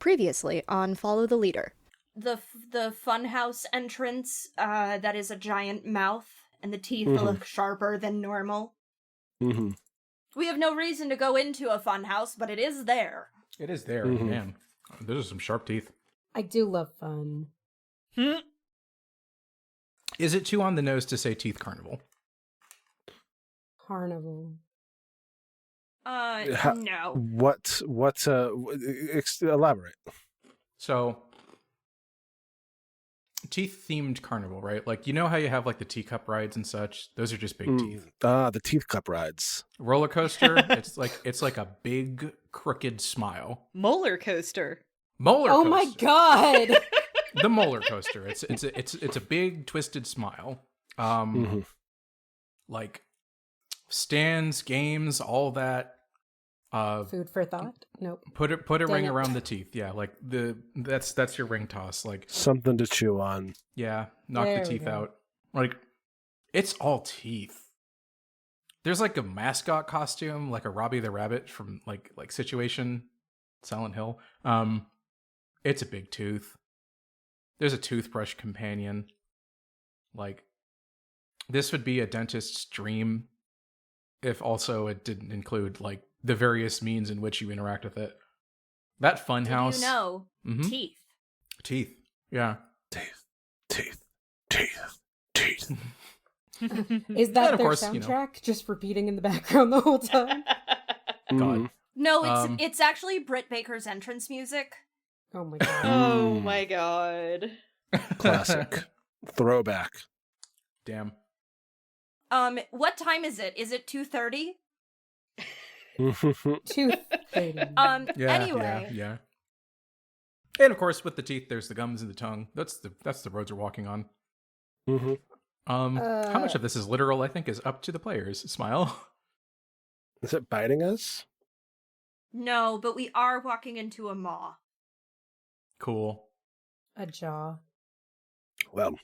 Previously on Follow the Leader. The funhouse entrance that is a giant mouth, and the teeth look sharper than normal. Mm-hmm. We have no reason to go into a funhouse, but it is there. It is there, man. Those are some sharp teeth. I do love fun. Is it too on the nose to say Teeth Carnival? Carnival. No. Elaborate. So, teeth-themed carnival, right? Like, you know how you have, like, the teacup rides and such? Those are just big teeth. The teeth cup rides. Roller coaster, it's like a big, crooked smile. Molar coaster. Molar coaster. Oh my god! The molar coaster. It's a big, twisted smile. Like, stands, games, all that. Food for thought? Nope. Put a ring around the teeth. Yeah, like that's your ring toss. Like something to chew on. Yeah, knock the teeth out. Like it's all teeth. There's like a mascot costume, like a Robbie the Rabbit from like Situation, Silent Hill. It's a big tooth. There's a toothbrush companion. Like this would be a dentist's dream if also it didn't include like the various means in which you interact with it. That funhouse. You know, teeth. Teeth. Yeah. Teeth. Is that of their course, soundtrack? Just repeating in the background the whole time? God. No, it's actually Britt Baker's entrance music. Oh my god. Oh my god. Classic. Throwback. Damn. What time is it? Is it 2:30? 2:30. Anyway. Yeah. And of course, with the teeth, there's the gums and the tongue. That's the roads we're walking on. How much of this is literal, I think, is up to the players. Smile. Is it biting us? No, but we are walking into a maw. Cool. A jaw. Well,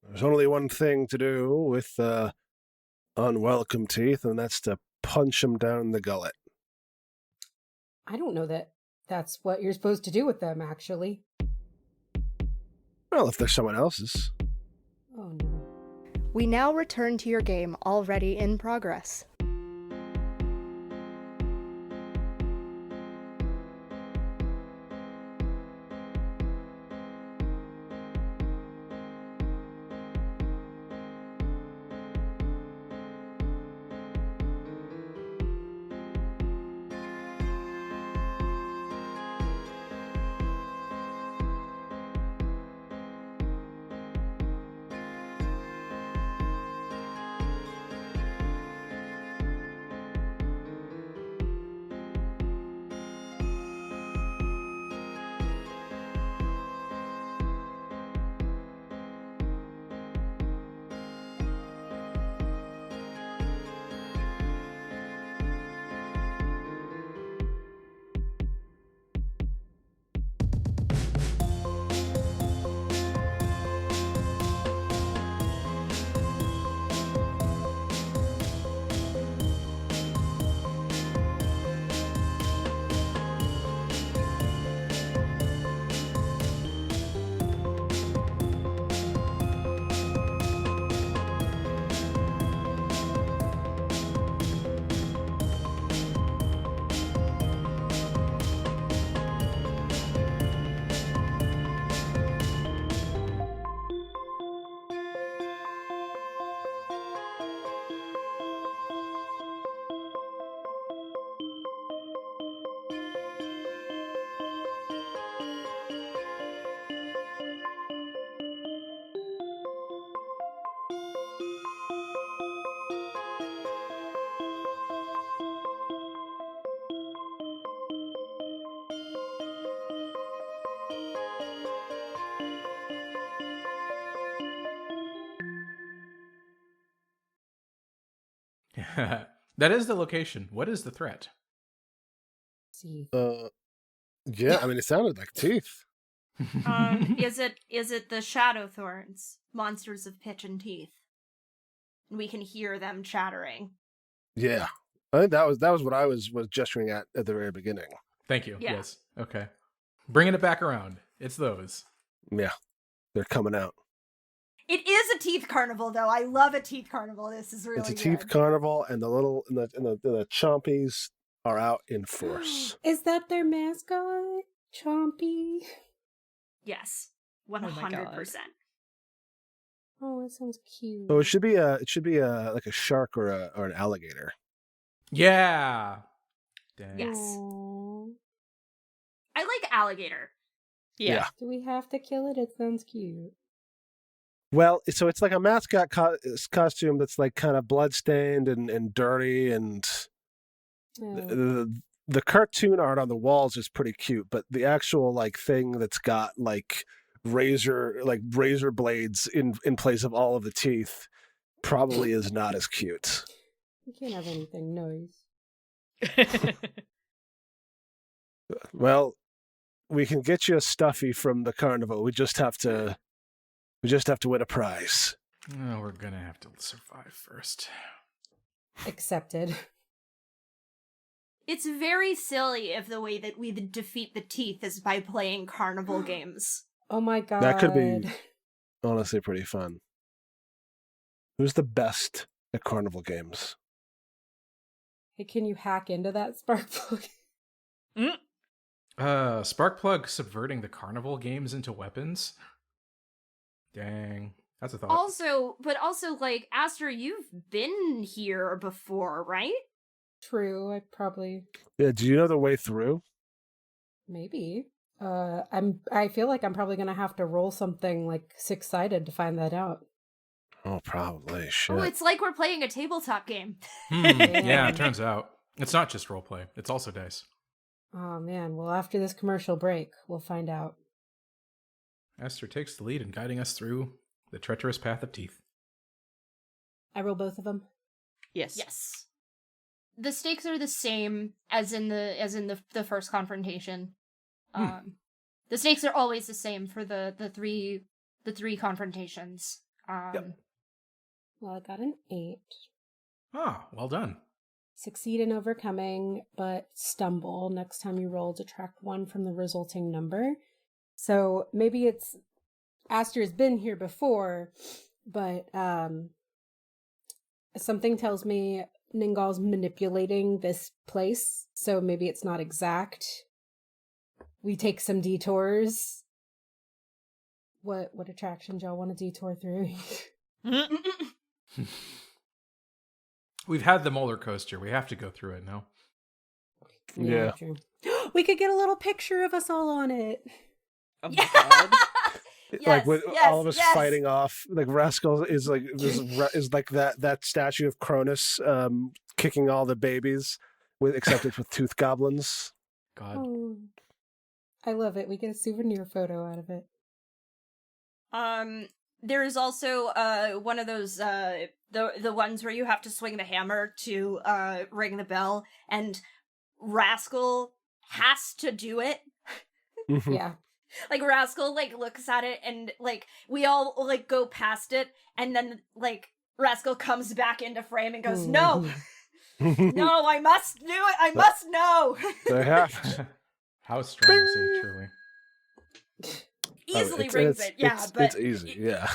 there's only one thing to do with unwelcome teeth, and that's to punch them down the gullet. I don't know that that's what you're supposed to do with them, actually. Well, if there's someone else's. Oh no. We now return to your game already in progress. That is the location. What is the threat? See. Yeah, I mean, it sounded like teeth. Is it the Shadow Thorns, monsters of pitch and teeth? We can hear them chattering. Yeah, I think that was what I was gesturing at the very beginning. Thank you. Yeah. Yes. Okay. Bringing it back around. It's those. Yeah, they're coming out. It is a teeth carnival, though. I love a teeth carnival. This is really It's a good. teeth carnival, and the little and the chompies are out in force. Is that their mascot? Chompy? Yes, my 100%. Oh, that sounds cute. So it should be like a shark or an alligator. Yeah. Dang. Yes. Aww. I like alligator. Yeah. Do we have to kill it? It sounds cute. Well, so it's like a mascot costume that's like kind of bloodstained and dirty, and Oh. the cartoon art on the walls is pretty cute, but the actual like thing that's got like razor blades in place of all of the teeth probably is not as cute. You can't have anything nice. Well, we can get you a stuffy from the carnival. We just have to win a prize. Oh, we're gonna have to survive first. Accepted. It's very silly if the way that we defeat the teeth is by playing carnival games. Oh my god. That could be honestly pretty fun. Who's the best at carnival games? Hey, can you hack into that Sparkplug? Sparkplug subverting the carnival games into weapons? Dang. That's a thought. Also, like, Aster, you've been here before, right? True, I probably Yeah, do you know the way through? maybe. I feel like I'm probably gonna have to roll something like 6-sided to find that out. Oh, probably. Shit. Oh, it's like we're playing a tabletop game. Yeah, it turns out. It's not just roleplay. It's also dice. Oh man, well after this commercial break, we'll find out. Aster takes the lead in guiding us through the treacherous path of teeth. I roll both of them. Yes. Yes. The stakes are the same as in the first confrontation. The stakes are always the same for the three confrontations. Yep. Well, I got an 8. Ah, well done. Succeed in overcoming, but stumble. Next time you roll, detract 1 from the resulting number. So maybe it's Aster's been here before, but something tells me Ningal's manipulating this place, so maybe it's not exact. We take some detours. What attractions y'all want to detour through? We've had the roller coaster. We have to go through it now. Yeah. True. We could get a little picture of us all on it. Oh my god. Like with all of us yes. fighting off, like Rascal is like is like that statue of Cronus kicking all the babies, except it's with tooth goblins. God. Oh, I love it. We get a souvenir photo out of it. There is also one of those the ones where you have to swing the hammer to ring the bell, and Rascal has to do it. Yeah. Like Rascal like looks at it, and like we all like go past it, and then like Rascal comes back into frame and goes, "No, no, I must do it. I must know." They have to. How strong is he, truly? Easily rings it, yeah, but it's easy, yeah.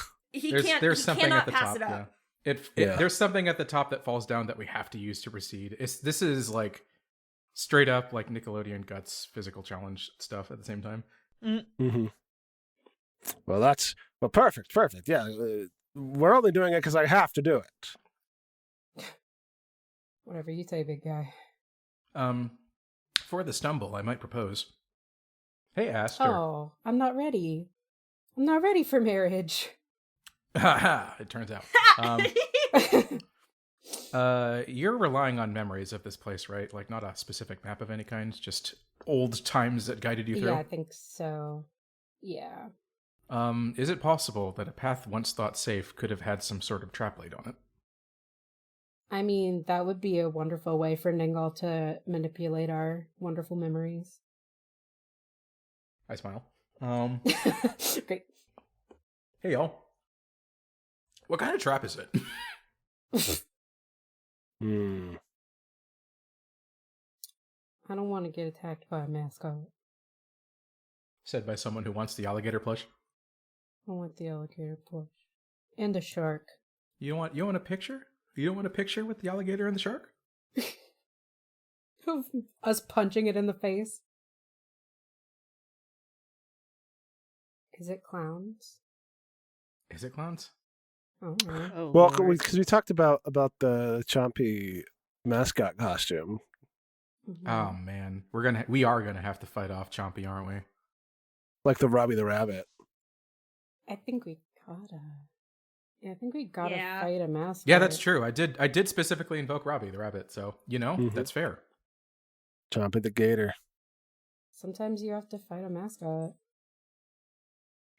There's something cannot at the pass top. it up. Yeah. There's something at the top that falls down that we have to use to proceed. This is like straight up like Nickelodeon Guts physical challenge stuff at the same time. Mm-hmm. Well, perfect. Yeah, we're only doing it because I have to do it. Whatever you say, big guy. For the stumble, I might propose. Hey, Aster. Oh, I'm not ready. I'm not ready for marriage. It turns out. You're relying on memories of this place, right? Like not a specific map of any kind, just old times that guided you through? Yeah, I think so. Yeah. Is it possible that a path once thought safe could have had some sort of trap laid on it? I mean, that would be a wonderful way for Ningal to manipulate our wonderful memories. I smile. Great. Hey, y'all. What kind of trap is it? I don't want to get attacked by a mascot. Said by someone who wants the alligator plush. I want the alligator plush. And a shark. You want a picture? You don't want a picture with the alligator and the shark? Of us punching it in the face. Is it clowns? Is it clowns? Oh, no. Oh, Well, Lord. because we talked about the Chompy mascot costume. Mhm. Oh man, we are gonna have to fight off Chompy, aren't we? Like the Robbie the Rabbit. I think we gotta. Yeah, I think we gotta Yeah. fight a mascot. Yeah, that's true. I did specifically invoke Robbie the rabbit, so Mhm. that's fair. Chompy the Gator. Sometimes you have to fight a mascot.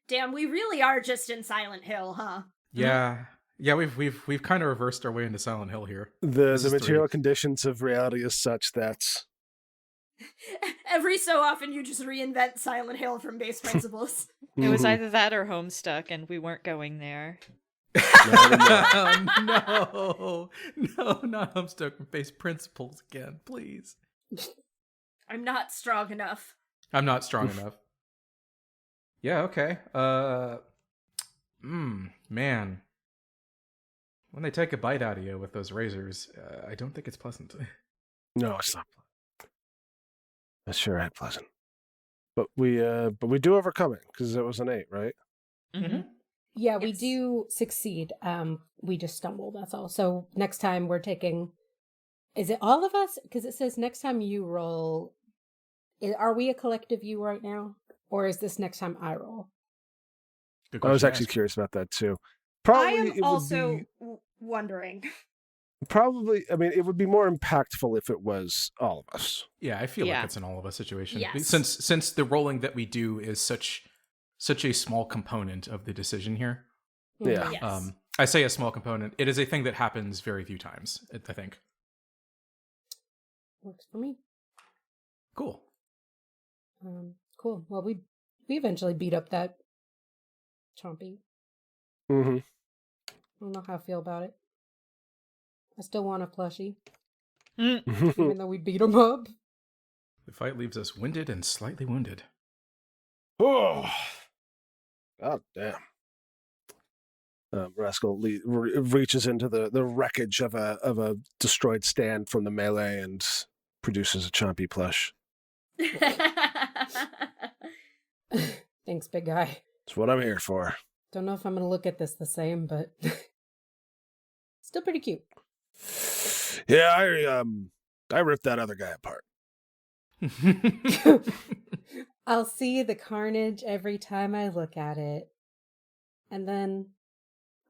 Damn, we really are just in Silent Hill, huh? Yeah, we've kind of reversed our way into Silent Hill here. The This is material 3D. conditions of reality is such that Every so often you just reinvent Silent Hill from base principles. It was Mhm. either that or Homestuck, and we weren't going there. No, not Homestuck based principles again, please. I'm not strong enough. I'm not strong enough. Yeah, okay. Man. When they take a bite out of you with those razors, I don't think it's pleasant. No, it's not. That's sure ain't pleasant. But we do overcome it because it was an 8, right? Mhm. Yeah, we Yes. do succeed. We just stumble, that's all. So next time we're taking... Is it all of us? Because it says next time you roll... Are we a collective you right now? Or is this next time I roll? Good I was question to actually ask. curious about that too. I Probably am it would also be, wondering. probably. I mean, it would be more impactful if it was all of us. Yeah, I feel Yeah. like it's an all of us situation. Yes. Since the rolling that we do is such a small component of the decision here. Yeah. Mhm. Yes. I say a small component. It is a thing that happens very few times, I think. Works for me. Cool. Cool. Well, we eventually beat up that Chompy. Mm-hmm. I don't know how I feel about it. I still want a plushie, Mm. even though we beat him up. The fight leaves us winded and slightly wounded. Oh, god damn! Rascal reaches into the wreckage of a destroyed stand from the melee and produces a Chompy plush. Thanks, big guy. That's what I'm here for. Don't know if I'm gonna look at this the same, but still pretty cute. Yeah, I ripped that other guy apart. I'll see the carnage every time I look at it, and then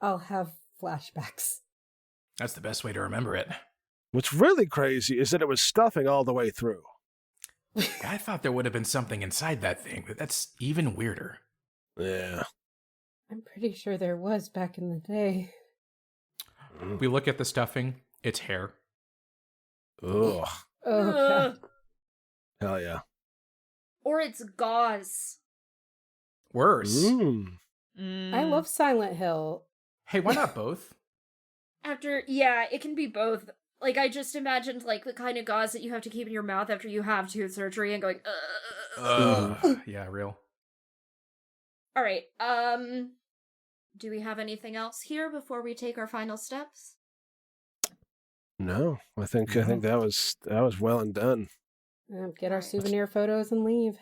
I'll have flashbacks. That's the best way to remember it. What's really crazy is that it was stuffing all the way through. I thought there would have been something inside that thing, but that's even weirder. Yeah. I'm pretty sure there was back in the day. We look at the stuffing, it's hair. Ugh. Oh, God. Hell yeah. Or it's gauze. Worse. Mm. I love Silent Hill. Hey, why not both? Yeah, it can be both. Like, I just imagined, like, the kind of gauze that you have to keep in your mouth after you have tooth surgery and going, Yeah, real. Alright, do we have anything else here before we take our final steps? No, I think that was well and done. Get our souvenir photos and leave.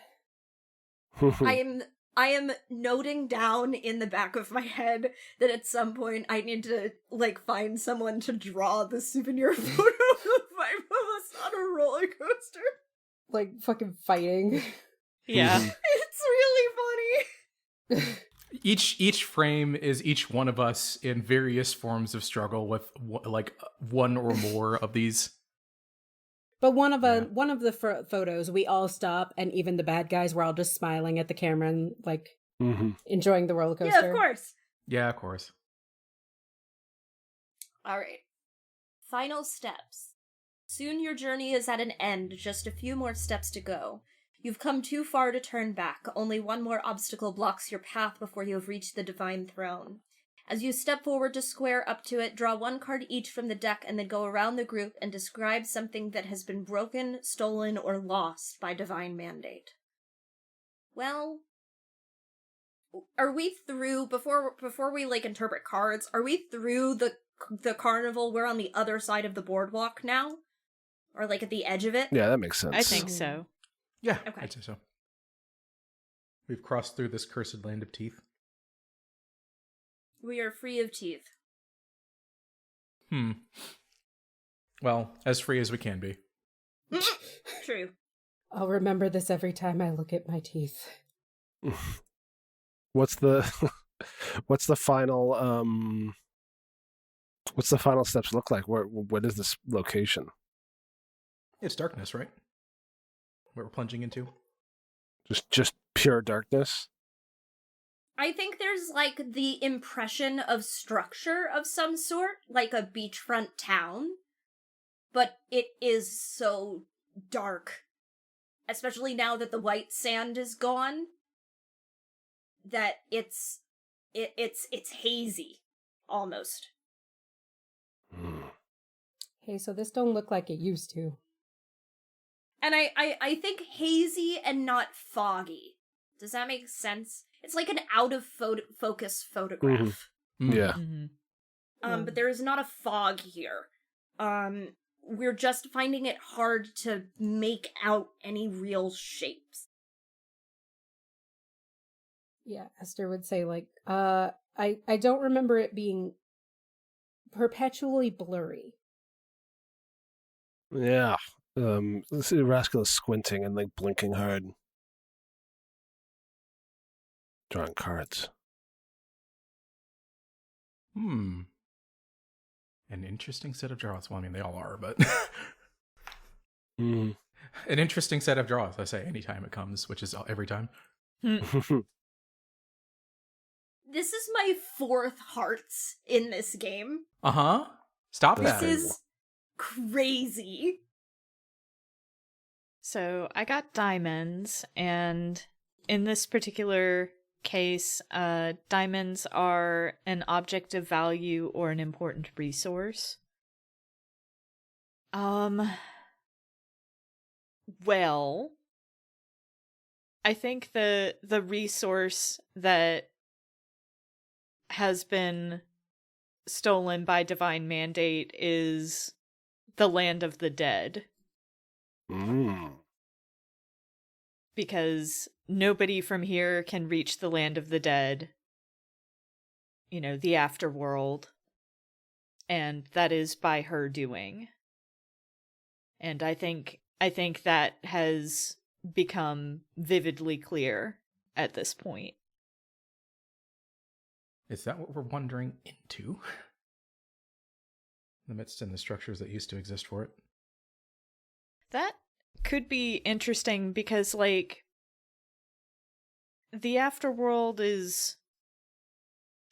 I am noting down in the back of my head that at some point I need to, like, find someone to draw the souvenir photo of the five of us on a roller coaster. Like, fucking fighting. Yeah. It's really funny. Each frame is each one of us in various forms of struggle with like one or more of these. But one of the photos, we all stop, and even the bad guys were all just smiling at the camera and, like, enjoying the roller coaster. Yeah, of course. Yeah, of course. Alright. Final steps. Soon your journey is at an end, just a few more steps to go. You've come too far to turn back. Only one more obstacle blocks your path before you have reached the Divine Throne. As you step forward to square up to it, draw one card each from the deck and then go around the group and describe something that has been broken, stolen, or lost by Divine Mandate. Well, are we through, before we, like, interpret cards, are we through the carnival? We're on the other side of the boardwalk now? Or, like, at the edge of it? Yeah, that makes sense. I think so. Yeah, Okay. I'd say so. We've crossed through this cursed land of teeth. We are free of teeth. Well, as free as we can be. True. I'll remember this every time I look at my teeth. What's the final steps look like? What is this location? It's darkness, right? What we're plunging into. Just pure darkness? I think there's, like, the impression of structure of some sort, like a beachfront town, but it is so dark, especially now that the white sand is gone, that it's hazy, almost. Hey, so this don't look like it used to. And I think hazy and not foggy. Does that make sense? It's like an out-of-focus photograph. Yeah. But there is not a fog here. We're just finding it hard to make out any real shapes. Yeah, Aster would say, like, I don't remember it being perpetually blurry. Yeah. This Rascal is squinting and, like, blinking hard. Drawing cards. An interesting set of draws. Well, I mean, they all are, but... An interesting set of draws, I say, anytime it comes, which is every time. This is my 4th hearts in this game. Uh-huh. Stop This that. is crazy. So I got diamonds, and in this particular case, diamonds are an object of value or an important resource. Well, I think the resource that has been stolen by divine mandate is the land of the dead. Because nobody from here can reach the land of the dead, you know, the afterworld, and that is by her doing. And I think that has become vividly clear at this point. Is that what we're wandering into? The midst and the structures that used to exist for it? That could be interesting because, like, the afterworld is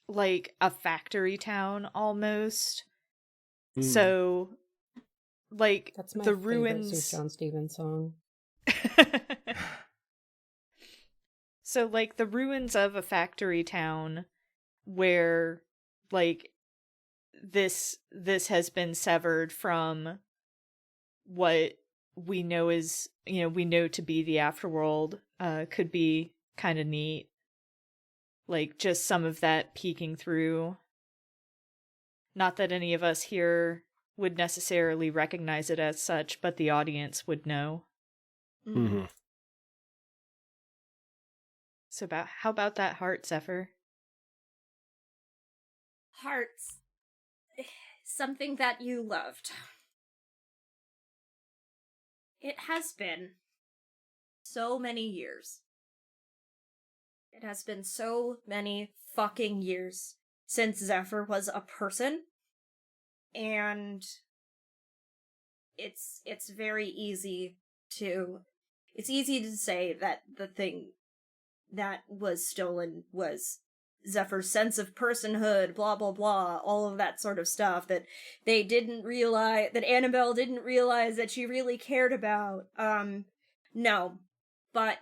like a factory town almost. So, like, That's my the favorite ruins. Sue John Stevens song. So, like, the ruins of a factory town where, like, this has been severed from what we know is, you know, we know to be the afterworld, could be kind of neat. Like, just some of that peeking through. Not that any of us here would necessarily recognize it as such, but the audience would know. Mm-hmm. So how about that heart, Zephyr? Hearts. Something that you loved. It has been so many years. It has been so many fucking years since Zephyr was a person. And it's very easy to... It's easy to say that the thing that was stolen was Zephyr's sense of personhood, blah, blah, blah, all of that sort of stuff that they didn't realize, that Annabelle didn't realize that she really cared about. No. But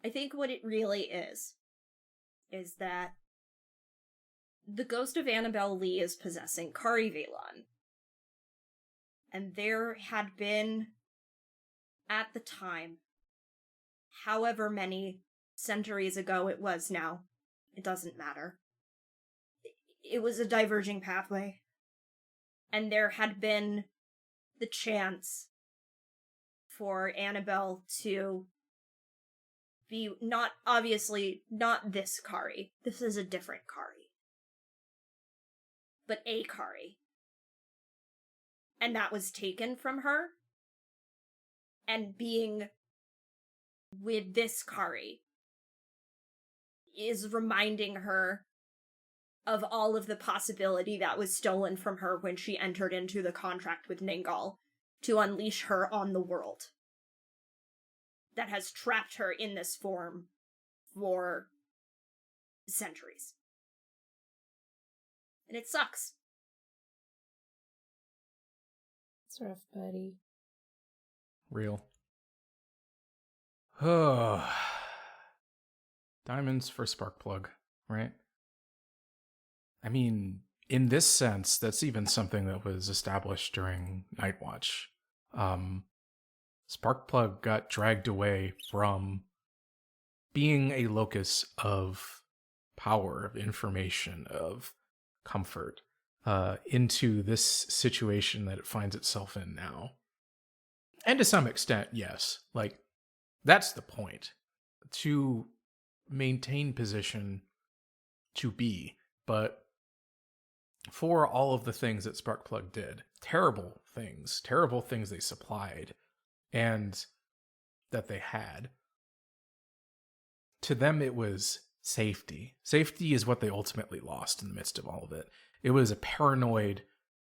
I think what it really is that the ghost of Annabelle Lee is possessing Cory Valon. And there had been, at the time, however many centuries ago it was now. It doesn't matter. It was a diverging pathway. And there had been the chance for Annabelle to be obviously not this Cory. This is a different Cory. But a Cory. And that was taken from her. And being with this Cory is reminding her of all of the possibility that was stolen from her when she entered into the contract with Ningal to unleash her on the world that has trapped her in this form for centuries. And it sucks. It's rough, buddy. Real. Oh. Diamonds for Sparkplug, right? I mean, in this sense, that's even something that was established during Night Watch. Sparkplug got dragged away from being a locus of power, of information, of comfort, into this situation that it finds itself in now. And to some extent, yes. Like, that's the point. To maintain position, to be. But for all of the things that Sparkplug did, terrible things they supplied, and that they had, to them it was safety. Safety is what they ultimately lost in the midst of all of it. It was a paranoid,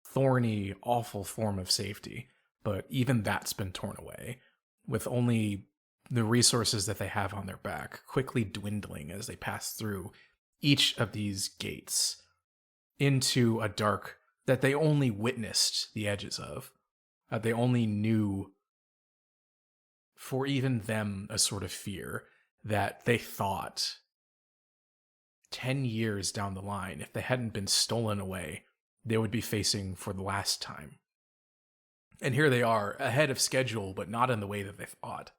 thorny, awful form of safety, but even that's been torn away, with only the resources that they have on their back quickly dwindling as they pass through each of these gates into a dark that they only witnessed the edges of, that they only knew for even them a sort of fear that they thought 10 years down the line, if they hadn't been stolen away, they would be facing for the last time. And here they are, ahead of schedule, but not in the way that they thought.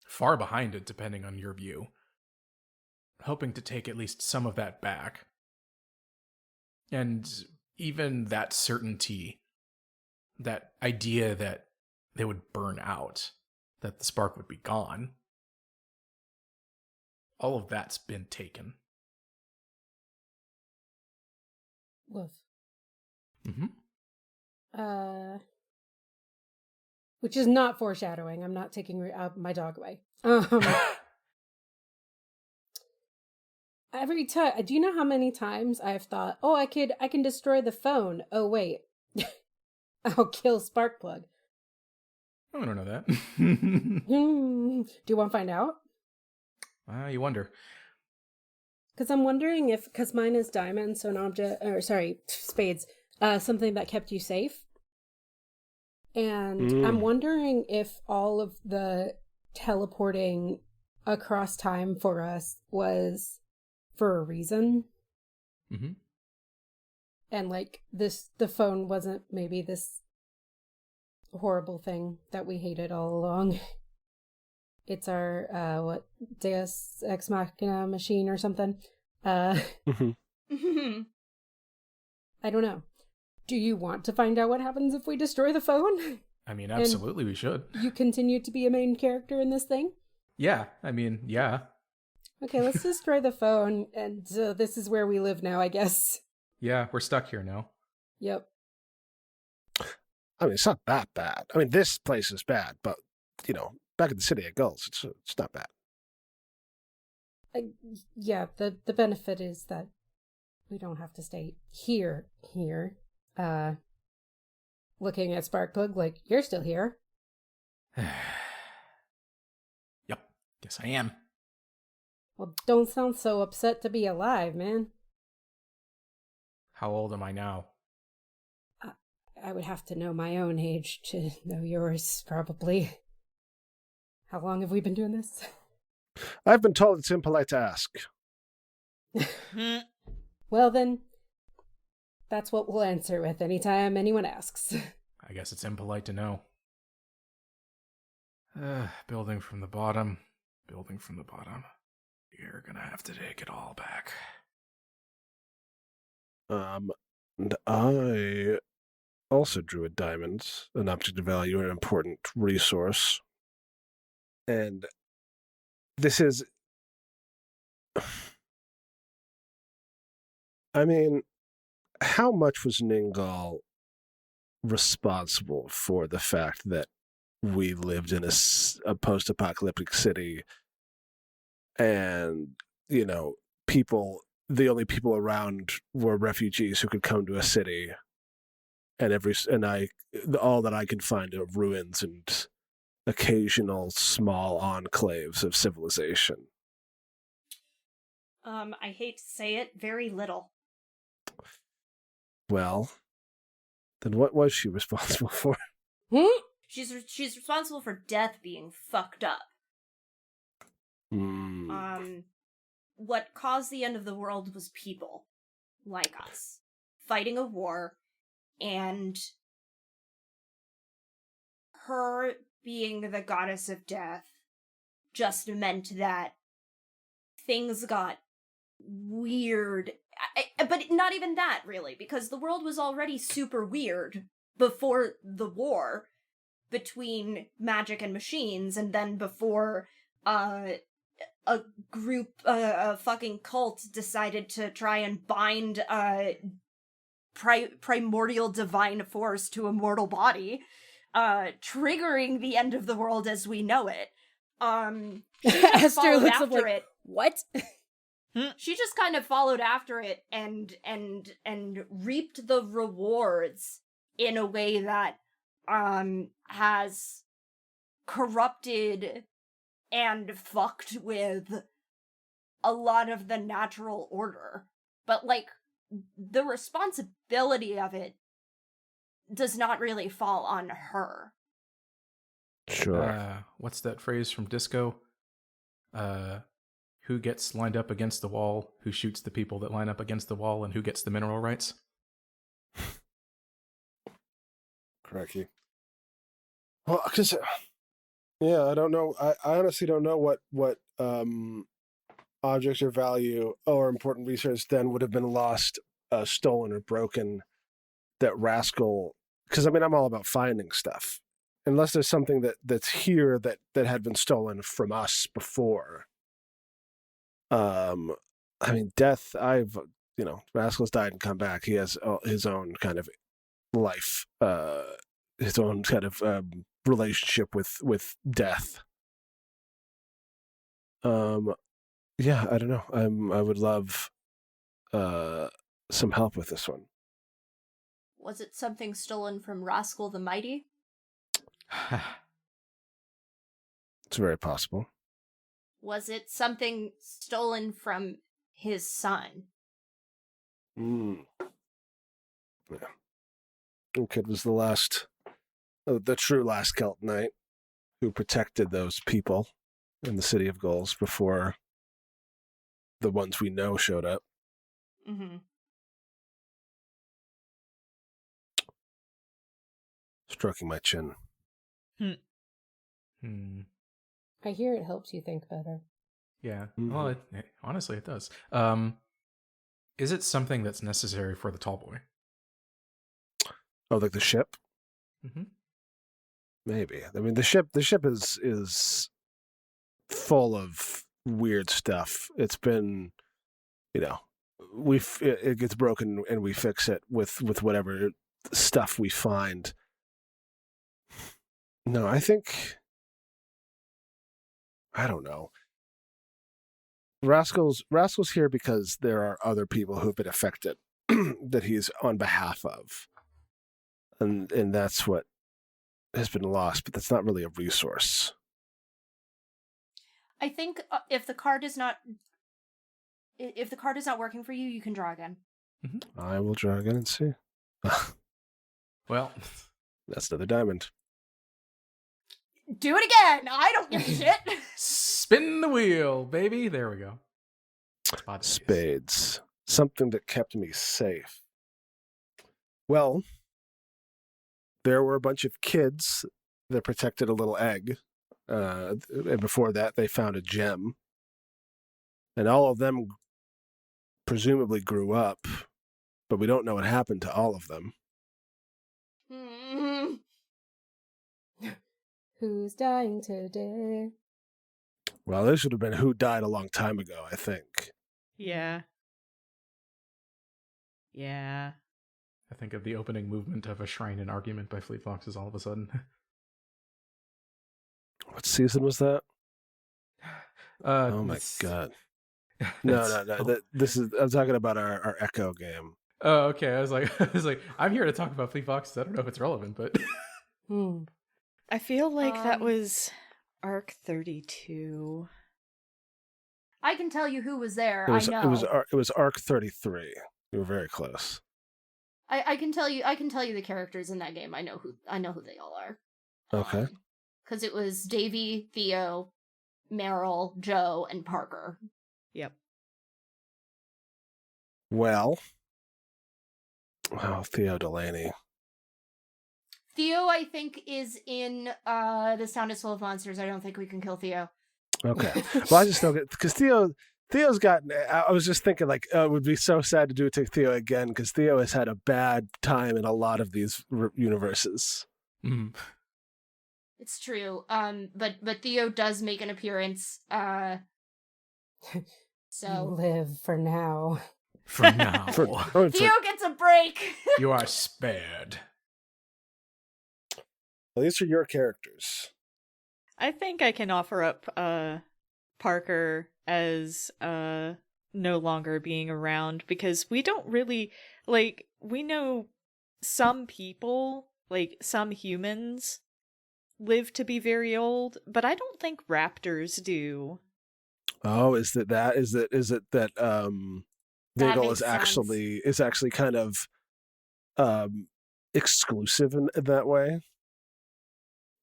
Far behind it, depending on your view. Hoping to take at least some of that back. And even that certainty, that idea that they would burn out, that the spark would be gone, all of that's been taken. Woof. Mm-hmm. Which is not foreshadowing. I'm not taking my dog away. Every time, do you know how many times I've thought, oh, I can destroy the phone. Oh, wait. I'll kill Sparkplug. I don't know that. Do you want to find out? You wonder. Because I'm wondering if, because mine is diamonds, so an object, or sorry, spades, something that kept you safe. And I'm wondering if all of the teleporting across time for us was for a reason. Mm-hmm. And like the phone wasn't maybe this horrible thing that we hated all along. It's our, Deus Ex Machina machine or something. I don't know. Do you want to find out what happens if we destroy the phone? I mean, absolutely, we should. You continue to be a main character in this thing? Yeah, I mean, yeah. Okay, let's destroy the phone, and this is where we live now, I guess. Yeah, we're stuck here now. Yep. I mean, it's not that bad. I mean, this place is bad, but, back in the City of Gulls, it's not bad. Yeah, the benefit is that we don't have to stay here. Looking at Sparkplug like, you're still here. Yep, guess I am. Well, don't sound so upset to be alive, man. How old am I now? I would have to know my own age to know yours, probably. How long have we been doing this? I've been told it's impolite to ask. Well, then, that's what we'll answer with anytime anyone asks. I guess it's impolite to know. Building from the bottom. Building from the bottom. You're gonna have to take it all back. And I also drew a diamond, an object of value, an important resource. And this is... I mean, how much was Ningal responsible for the fact that we lived in a post-apocalyptic city and, the only people around were refugees who could come to a city, and all that I could find are ruins and occasional small enclaves of civilization. I hate to say it, very little. Well, then what was she responsible for? She's responsible for death being fucked up. What caused the end of the world was people like us fighting a war, and her being the goddess of death just meant that things got weird. But not even that, really, because the world was already super weird before the war between magic and machines, and then before a fucking cult decided to try and bind primordial divine force to a mortal body, triggering the end of the world as we know it. Aster looks after it. What? She just kind of followed after it and reaped the rewards in a way that has corrupted and fucked with a lot of the natural order. But, the responsibility of it does not really fall on her. Sure. What's that phrase from Disco? Who gets lined up against the wall, who shoots the people that line up against the wall, and who gets the mineral rights? Correct. Well, because... Yeah, I don't know. I honestly don't know what objects or value or important research then would have been lost, stolen, or broken that Rascal... Because, I'm all about finding stuff. Unless there's something that's here that had been stolen from us before. Death, Rascal's died and come back. He has his own kind of life, his own kind of relationship with death. Yeah, I don't know. I would love some help with this one. Was it something stolen from Rascal the Mighty? It's very possible. Was it something stolen from his son? Yeah. Kid was the true last Celt Knight who protected those people in the City of Ghouls before the ones we know showed up. Mm-hmm. Stroking my chin. I hear it helps you think better. Yeah. Well, honestly, it does. Is it something that's necessary for the tall boy? Oh, like the ship? Mm-hmm. Maybe. The ship is full of weird stuff. It's been, it gets broken and we fix it with whatever stuff we find. No, I don't know. Rascal's here because there are other people who have been affected that he's on behalf of. And that's what has been lost, but that's not really a resource. I think if the card is not working for you, you can draw again. Mm-hmm. I will draw again and see. Well, that's another diamond. Do it again. I don't give a shit. Spin the wheel, baby. There we go. Spades. Something that kept me safe. Well, there were a bunch of kids that protected a little egg and before that they found a gem. And all of them presumably grew up, but we don't know what happened to all of them. Who's dying today? Well, this should have been who died a long time ago, I think. Yeah. Yeah. I think of the opening movement of A Shrine in Argument by Fleet Foxes all of a sudden. What season was that? Oh my It's- god. No. it's- I'm talking about our Echo game. Oh, okay. I was like, I'm here to talk about Fleet Foxes. I don't know if it's relevant, but I feel like that Um, was Arc 32. I can tell you who was there. It was I know. it was Arc 33. We were very close. I can tell you. I can tell you the characters in that game. I know who they all are. Okay. Because it was Davy, Theo, Meryl, Joe, and Parker. Yep. Well, Theo Delaney. Theo, I think, is in This Town is Full of Monsters. I don't think we can kill Theo. Okay. Well, I just don't get, because Theo's got. I was just thinking, like, it would be so sad to do it to Theo again, because Theo has had a bad time in a lot of these universes. Mhm. It's true. But Theo does make an appearance. So Live for now. For now, Theo gets a break. you are spared. Well, these are your characters. I think I can offer up Parker as no longer being around, because we don't really, like, we know some people, like some humans live to be very old, but I don't think raptors do. Oh, is it that That Nagel makes is actually kind of exclusive in that way?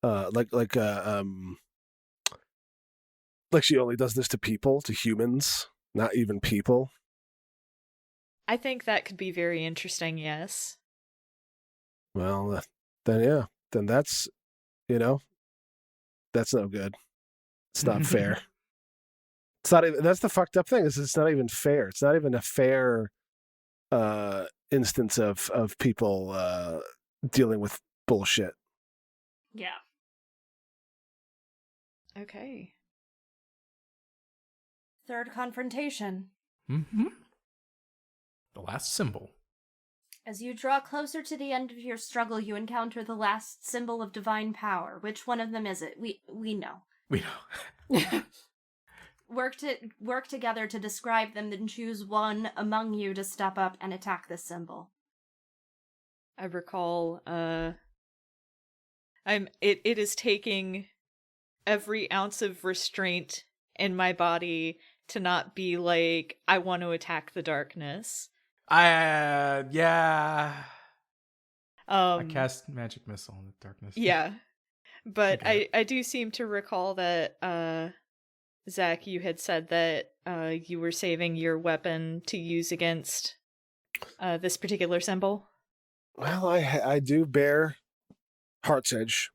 Like she only does this to people, to humans, not even people. I think that could be very interesting, yes. Well, then that's, that's no good. It's not fair. It's not even, that's the fucked up thing, is it's not even fair. It's not even a fair instance of people dealing with bullshit. Yeah. Okay. Third confrontation. Mm-hmm. The last symbol. As you draw closer to the end of your struggle, you encounter the last symbol of divine power. Which one of them is it? We know. We know. Work together to describe them, then choose one among you to step up and attack this symbol. I recall it is taking every ounce of restraint in my body to not be like, I want to attack the darkness. Yeah. I I cast magic missile in the darkness. Yeah. But Okay. I do seem to recall that Zach, you had said that you were saving your weapon to use against this particular symbol. Well, I do bear Heart's Edge,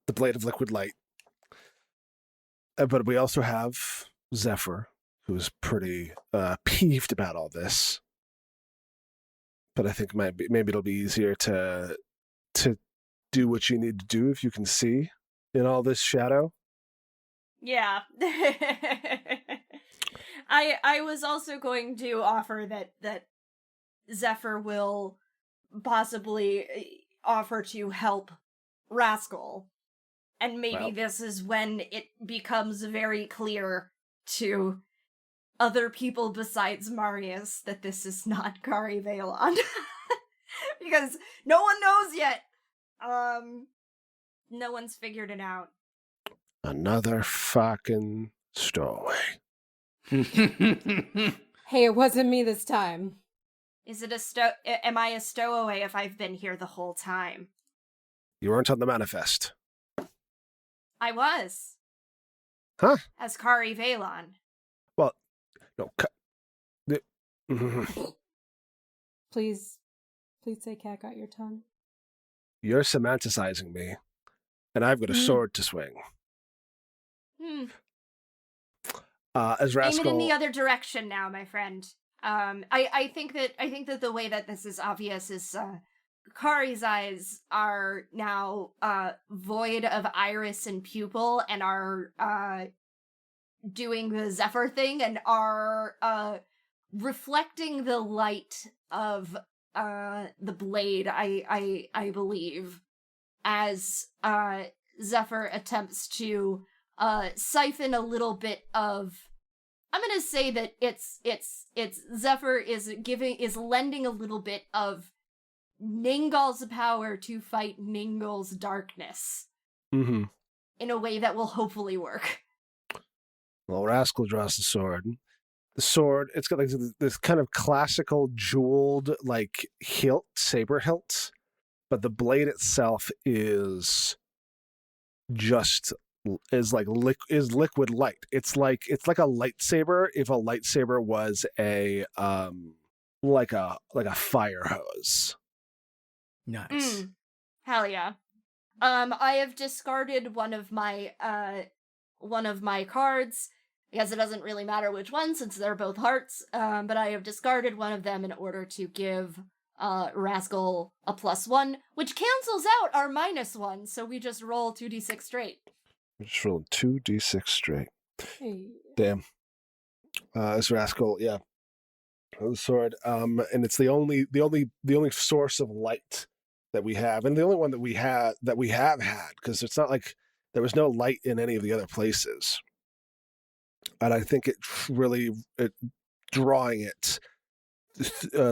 the blade of liquid light. But we also have Zephyr, who's pretty peeved about all this. But I think maybe it'll be easier to do what you need to do if you can see in all this shadow. Yeah. I was also going to offer that Zephyr will possibly offer to help Rascal. And maybe Well. this is when it becomes very clear to other people besides Marius that this is not Cory Valon. Because no one knows yet. No one's figured it out. Another fucking stowaway. Hey, it wasn't me this time. Is it am I a stowaway if I've been here the whole time? You weren't on the manifest. I was. Huh? As Cory Valon. Well, no. Mhm. Please say cat got your tongue. You're semanticizing me, and I've got a sword to swing. As Aim it in the Rascal, other direction now, my friend. I think that the way that this is obvious is Kari's eyes are now void of iris and pupil and are doing the Zephyr thing and are reflecting the light of the blade, I believe, as Zephyr attempts to siphon a little bit of. I'm gonna say that it's Zephyr is lending a little bit of Ningal's power to fight Ningal's darkness mm-hmm. in a way that will hopefully work. Well, Rascal draws the sword. The sword, it's got like this kind of classical jeweled like hilt, saber hilt, but the blade itself is just liquid light. It's like a lightsaber if a lightsaber was a like a fire hose. Nice. Hell yeah. I have discarded one of my cards because it doesn't really matter which one since they're both hearts. But I have discarded one of them in order to give Rascal a +1, which cancels out our -1, so we just roll 2d6 straight. We just rolled 2d6 straight. Hey. Damn. This Rascal, yeah. The sword. And it's the only source of light that we have, and the only one that we have had, because it's not like there was no light in any of the other places. And I think drawing it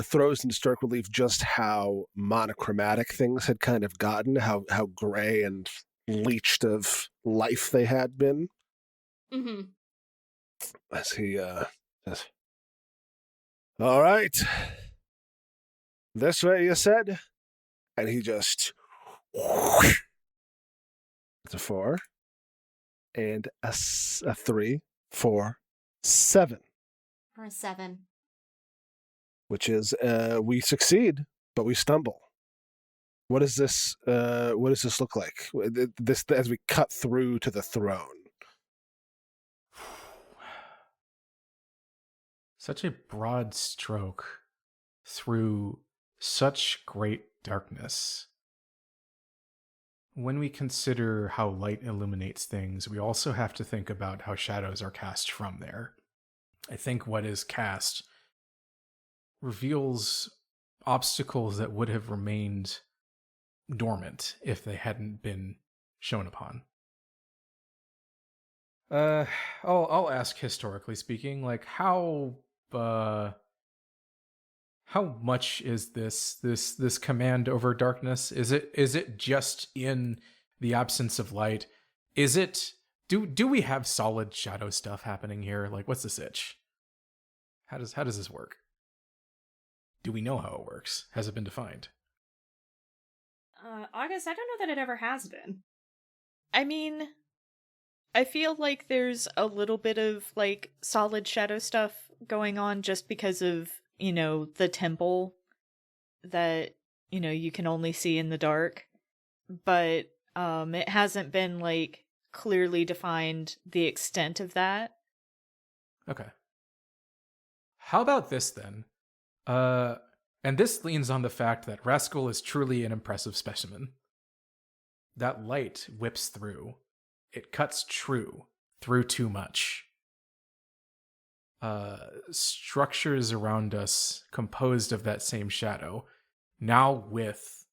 throws into stark relief just how monochromatic things had kind of gotten, how gray and leached of life they had been. Mm-hmm. As he says, "All right, this way," you said, and he just it's a 4 and a 3, 4, 7. For a 7. Which is we succeed, but we stumble. What does this look like? This as we cut through to the throne. Such a broad stroke through such great darkness. When we consider how light illuminates things, we also have to think about how shadows are cast from there. I think what is cast reveals obstacles that would have remained dormant if they hadn't been shown upon. I'll ask, historically speaking, like how much is this command over darkness? Is it just in the absence of light? Is it do we have solid shadow stuff happening here? Like, what's the sitch? How does this work? Do we know how it works? Has it been defined? August, I don't know that it ever has been. I mean, I feel like there's a little bit of, like, solid shadow stuff going on just because of, the temple that, you can only see in the dark. But it hasn't been, like, clearly defined the extent of that. Okay. How about this, then? And this leans on the fact that Rascal is truly an impressive specimen. That light whips through. It cuts true through too much. Structures around us composed of that same shadow, now with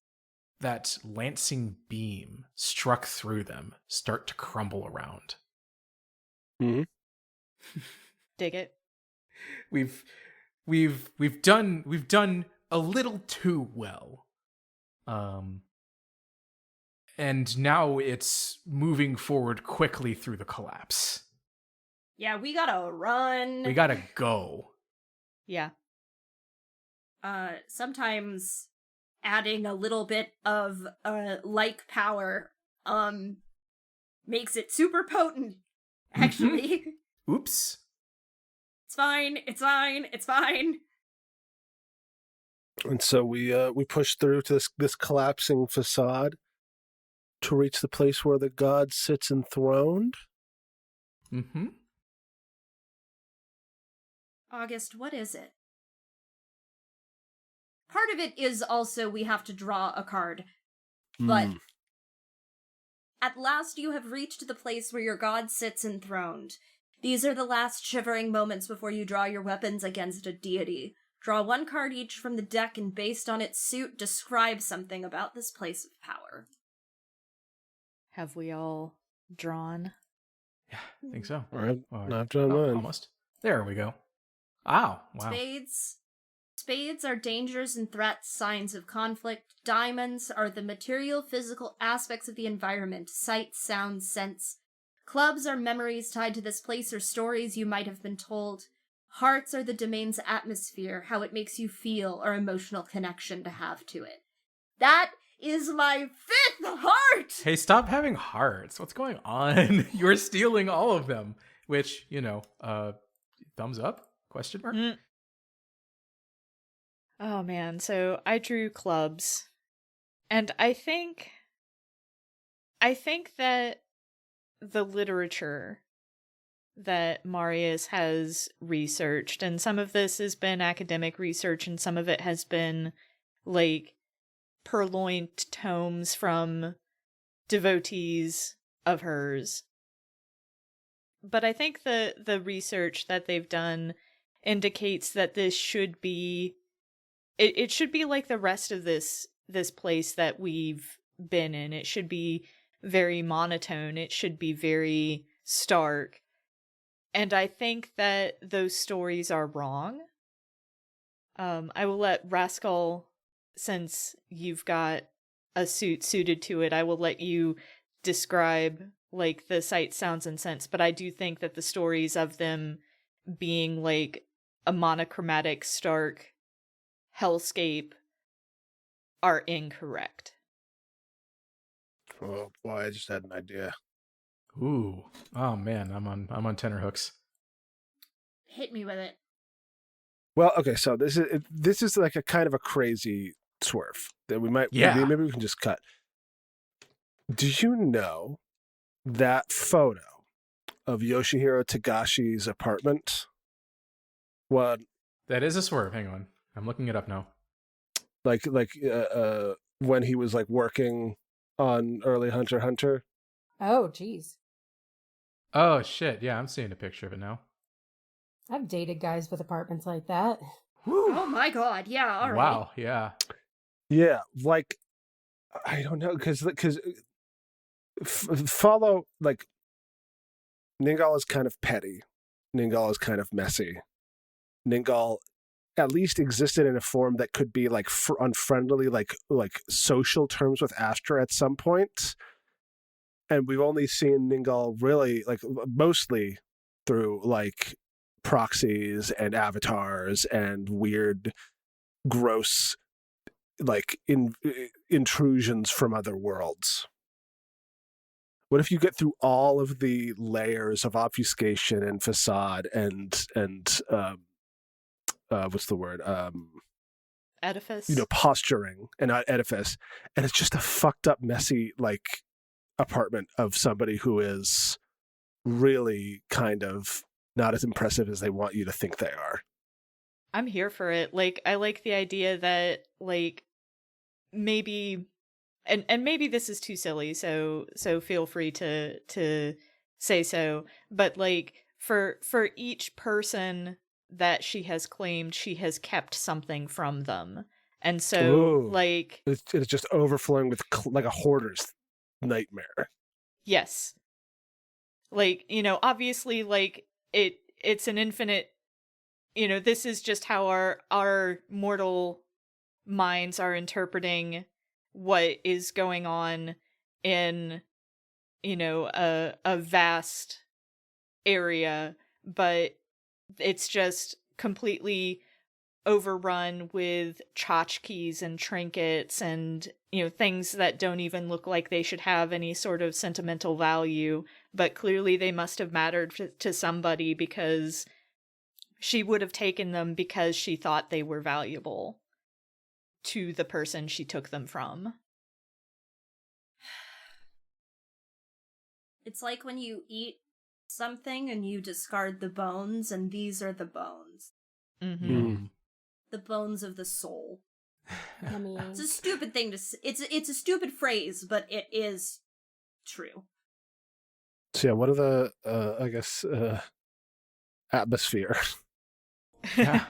that lancing beam struck through them, start to crumble around. Mm-hmm. Dig it. We've done a little too well. And now it's moving forward quickly through the collapse. Yeah, we gotta run. We gotta go. Yeah. Sometimes adding a little bit of like power makes it super potent, actually. Oops. It's fine. And so we push through to this collapsing facade to reach the place where the god sits enthroned. Mm-hmm. August, what is it? Part of it is also we have to draw a card, but at last you have reached the place where your god sits enthroned. These are the last shivering moments before you draw your weapons against a deity. Draw one card each from the deck and based on its suit, describe something about this place of power. Have we all drawn? Yeah, I think so. I've done mine. Almost. There we go. Ow. Wow. Spades are dangers and threats, signs of conflict. Diamonds are the material, physical aspects of the environment, sight, sound, sense. Clubs are memories tied to this place or stories you might have been told. Hearts are the domain's atmosphere, how it makes you feel or emotional connection to have to it. That is my 5th heart! Hey, stop having hearts. What's going on? You're stealing all of them. Which, thumbs up? Question mark? Oh man, so I drew clubs. And I think that the literature that Marius has researched, and some of this has been academic research and some of it has been like purloined tomes from devotees of hers. But I think the research that they've done indicates that this should be it should be like the rest of this place that we've been in. It should be very monotone. It should be very stark. And I think that those stories are wrong. I will let Rascal, since you've got a suit suited to it, I will let you describe like the sight, sounds, and sense. But I do think that the stories of them being like a monochromatic, stark hellscape are incorrect. Oh boy, I just had an idea. Ooh. Oh man, I'm on tenterhooks. Hit me with it. Well, okay, so this is like a kind of a crazy swerve that we might maybe we can just cut. Do you know that photo of Yoshihiro Tagashi's apartment? What? That is a swerve. Hang on. I'm looking it up now. Like when he was like working on early Hunter x Hunter. Oh, geez. Oh shit! Yeah, I'm seeing a picture of it now. I've dated guys with apartments like that. Woo. Oh my god, yeah, alright. Wow, yeah. Yeah, like I don't know, because follow like Ningal is kind of petty. Ningal is kind of messy. Ningal at least existed in a form that could be like unfriendly, like social terms with Aster at some point. And we've only seen Ningal really like mostly through like proxies and avatars and weird, gross like intrusions from other worlds. What if you get through all of the layers of obfuscation and facade and what's the word? Edifice? Posturing and edifice. And it's just a fucked up, messy, like, apartment of somebody who is really kind of not as impressive as they want you to think they are. I'm here for it. Like, I like the idea that, like, maybe... And maybe this is too silly, so feel free to say so. But, like, for each person that she has claimed, she has kept something from them. And so, Ooh. like... It's just overflowing with, like, a hoarder's nightmare. Yes. Like, obviously, like, it's an infinite... this is just how our mortal minds are interpreting what is going on in, a vast area, but it's just completely overrun with tchotchkes and trinkets and, things that don't even look like they should have any sort of sentimental value, but clearly they must have mattered to somebody because she would have taken them because she thought they were valuable to the person she took them from. It's like when you eat something and you discard the bones, and these are the bones. Mm-hmm. The bones of the soul. Yummy. It's a stupid thing to say. It's a stupid phrase, but it is true. So yeah, what are the I guess atmosphere? Yeah.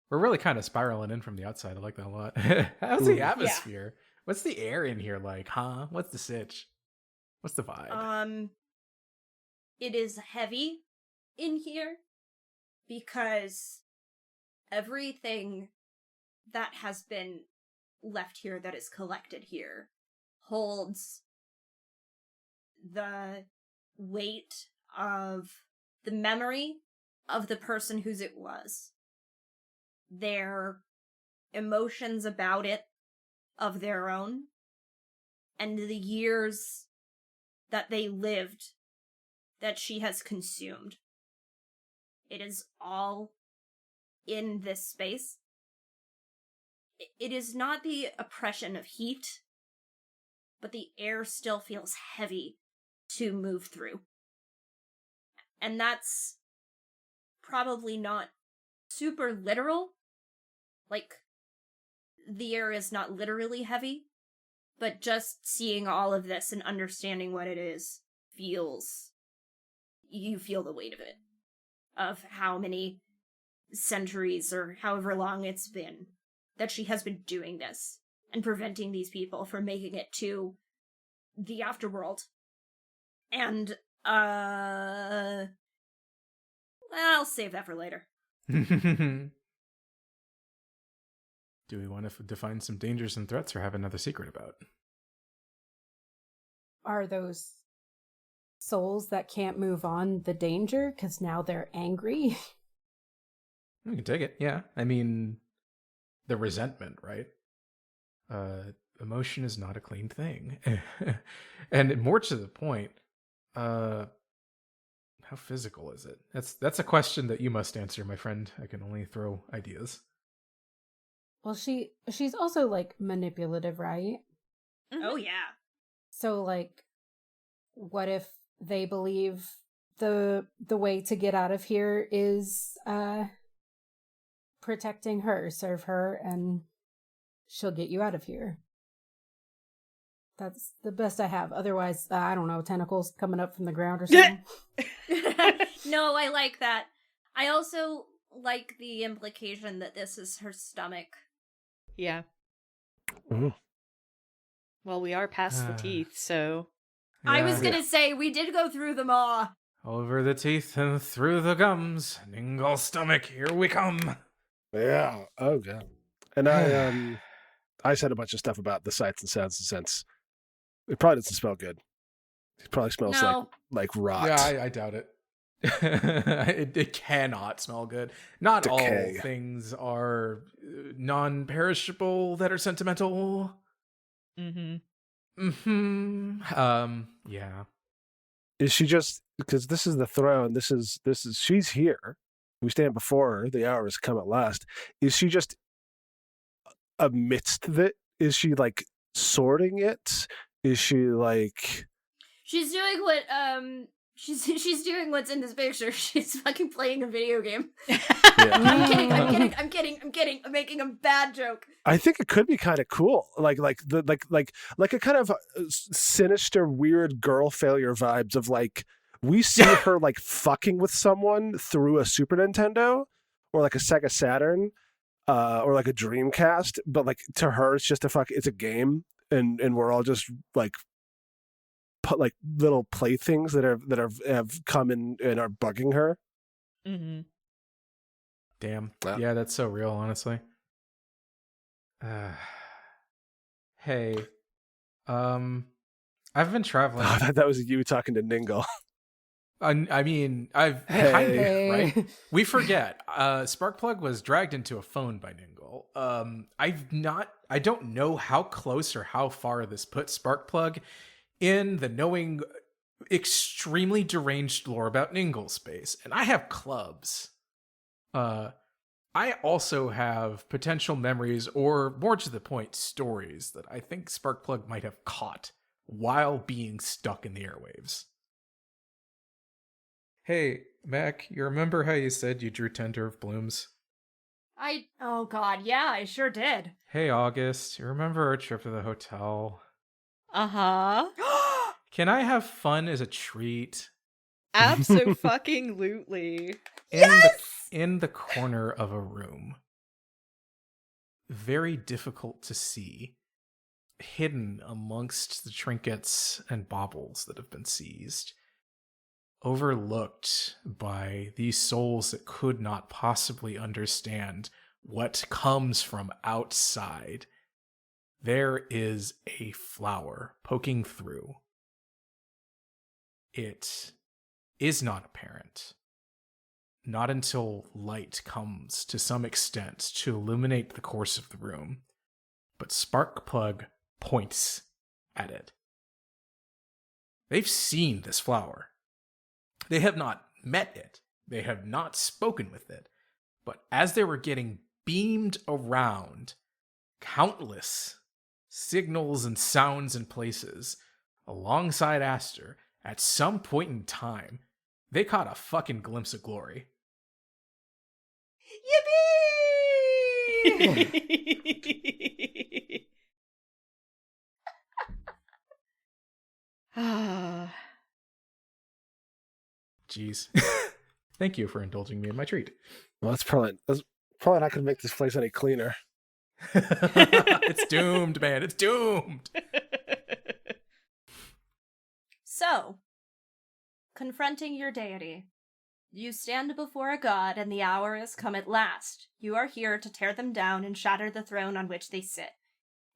We're really kind of spiraling in from the outside. I like that a lot. How's the atmosphere? What's the air in here like, huh? What's the sitch? What's the vibe? It is heavy in here because everything that has been left here, that is collected here, holds the weight of the memory of the person whose it was, their emotions about it of their own, and the years that they lived that she has consumed. It is all in this space. It is not the oppression of heat, but the air still feels heavy to move through. And that's probably not super literal. Like, the air is not literally heavy, but just seeing all of this and understanding what it is you feel the weight of it. Of how many centuries or however long it's been that she has been doing this and preventing these people from making it to the afterworld. And, I'll save that for later. Do we want to define some dangers and threats or have another secret about? Are those souls that can't move on the danger because now they're angry? We can take it, yeah. I mean, the resentment, right? Emotion is not a clean thing. And more to the point, how physical is it? That's a question that you must answer, my friend. I can only throw ideas. Well, she's also like manipulative, right? Oh, yeah. So like, what if they believe the way to get out of here is protecting her, serve her, and she'll get you out of here? That's the best I have. Otherwise, I don't know, tentacles coming up from the ground or something. No, I like that. I also like the implication that this is her stomach. Yeah. Mm-hmm. Well, we are past the teeth, so... I was gonna say, we did go through them all. Over the teeth and through the gums. Ningal's stomach, here we come. Yeah. Oh god. And I said a bunch of stuff about the sights and sounds and scents. It probably doesn't smell good. It probably smells like rot. Yeah, I doubt it. It cannot smell good. Not Decay. all things are non-perishable that are sentimental. Mm-hmm. Yeah. Is she just, because this is the throne, this is she's here. We stand before her, the hour has come at last. Is she just amidst it? Is she like sorting it? Is she like... She's doing what, she's doing what's in this picture. She's fucking playing a video game. Yeah. I'm kidding. I'm making a bad joke. I think it could be kind of cool, like a kind of sinister, weird girl failure vibes of like, we see her like fucking with someone through a Super Nintendo or like a Sega Saturn or like a Dreamcast, but like to her it's just it's a game, and we're all just like put like little playthings that have come in and are bugging her. Mm-hmm. Damn. Yeah, that's so real, honestly. Hey, I've been traveling. Oh, that was you talking to Ningal. I mean, I've Hey. right. We forget. Sparkplug was dragged into a phone by Ningal. I don't know how close or how far this puts Sparkplug in the knowing extremely deranged lore about Ningal space, and I have clubs. I also have potential memories, or more to the point, stories that I think Sparkplug might have caught while being stuck in the airwaves. Hey, Mac, you remember how you said you drew Tender of Blooms? Oh god, yeah, I sure did. Hey, August, you remember our trip to the hotel? Uh-huh. Can I have fun as a treat? Abso-fucking-lutely. In the corner of a room. Very difficult to see. Hidden amongst the trinkets and baubles that have been seized. Overlooked by these souls that could not possibly understand what comes from outside. There is a flower poking through. It is not apparent. Not until light comes to some extent to illuminate the course of the room. But Sparkplug points at it. They've seen this flower. They have not met it. They have not spoken with it. But as they were getting beamed around, countless signals and sounds and places alongside Aster, at some point in time, they caught a fucking glimpse of glory. Yippee! Jeez. Thank you for indulging me in my treat. Well, that's probably not going to make this place any cleaner. It's doomed, man. It's doomed. So, confronting your deity. You stand before a god, and the hour has come at last. You are here to tear them down and shatter the throne on which they sit.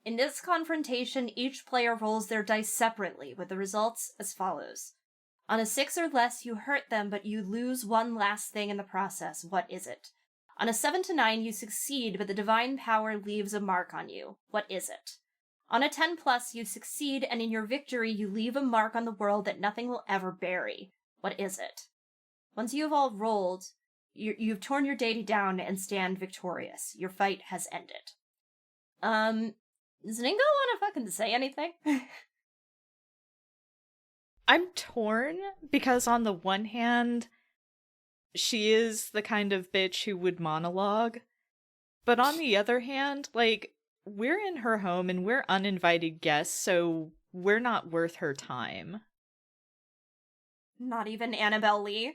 In this confrontation, each player rolls their dice separately, with the results as follows. On a 6 or less, you hurt them, but you lose one last thing in the process. What is it? On a 7 to 9, you succeed, but the divine power leaves a mark on you. What is it? On a 10 plus, you succeed, and in your victory, you leave a mark on the world that nothing will ever bury. What is it? Once you have all rolled, you've torn your deity down and stand victorious. Your fight has ended. Does Ningo want to fucking say anything? I'm torn because on the one hand, she is the kind of bitch who would monologue. But on the other hand, like, we're in her home and we're uninvited guests, so we're not worth her time. Not even Annabelle Lee?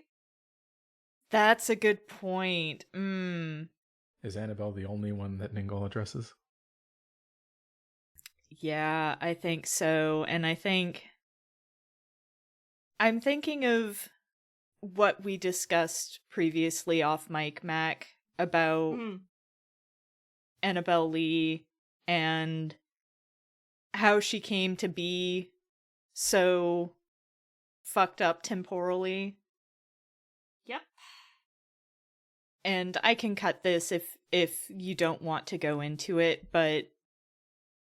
That's a good point. Is Annabelle the only one that Ningle addresses? Yeah, I think so. And I'm thinking of what we discussed previously off mic, Mac, about Annabelle Lee and how she came to be so fucked up temporally. Yep. And I can cut this if you don't want to go into it, but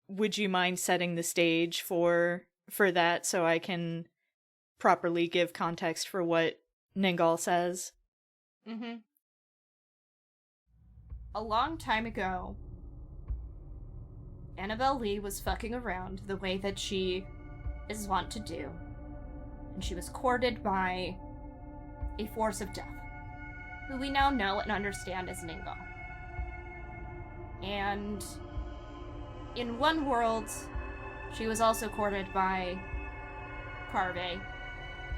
would you mind setting the stage for that so I can properly give context for what Ningal says? Mm-hmm. A long time ago, Annabelle Lee was fucking around the way that she is wont to do. And she was courted by a force of death, who we now know and understand as Ningal. And in one world, she was also courted by Carve,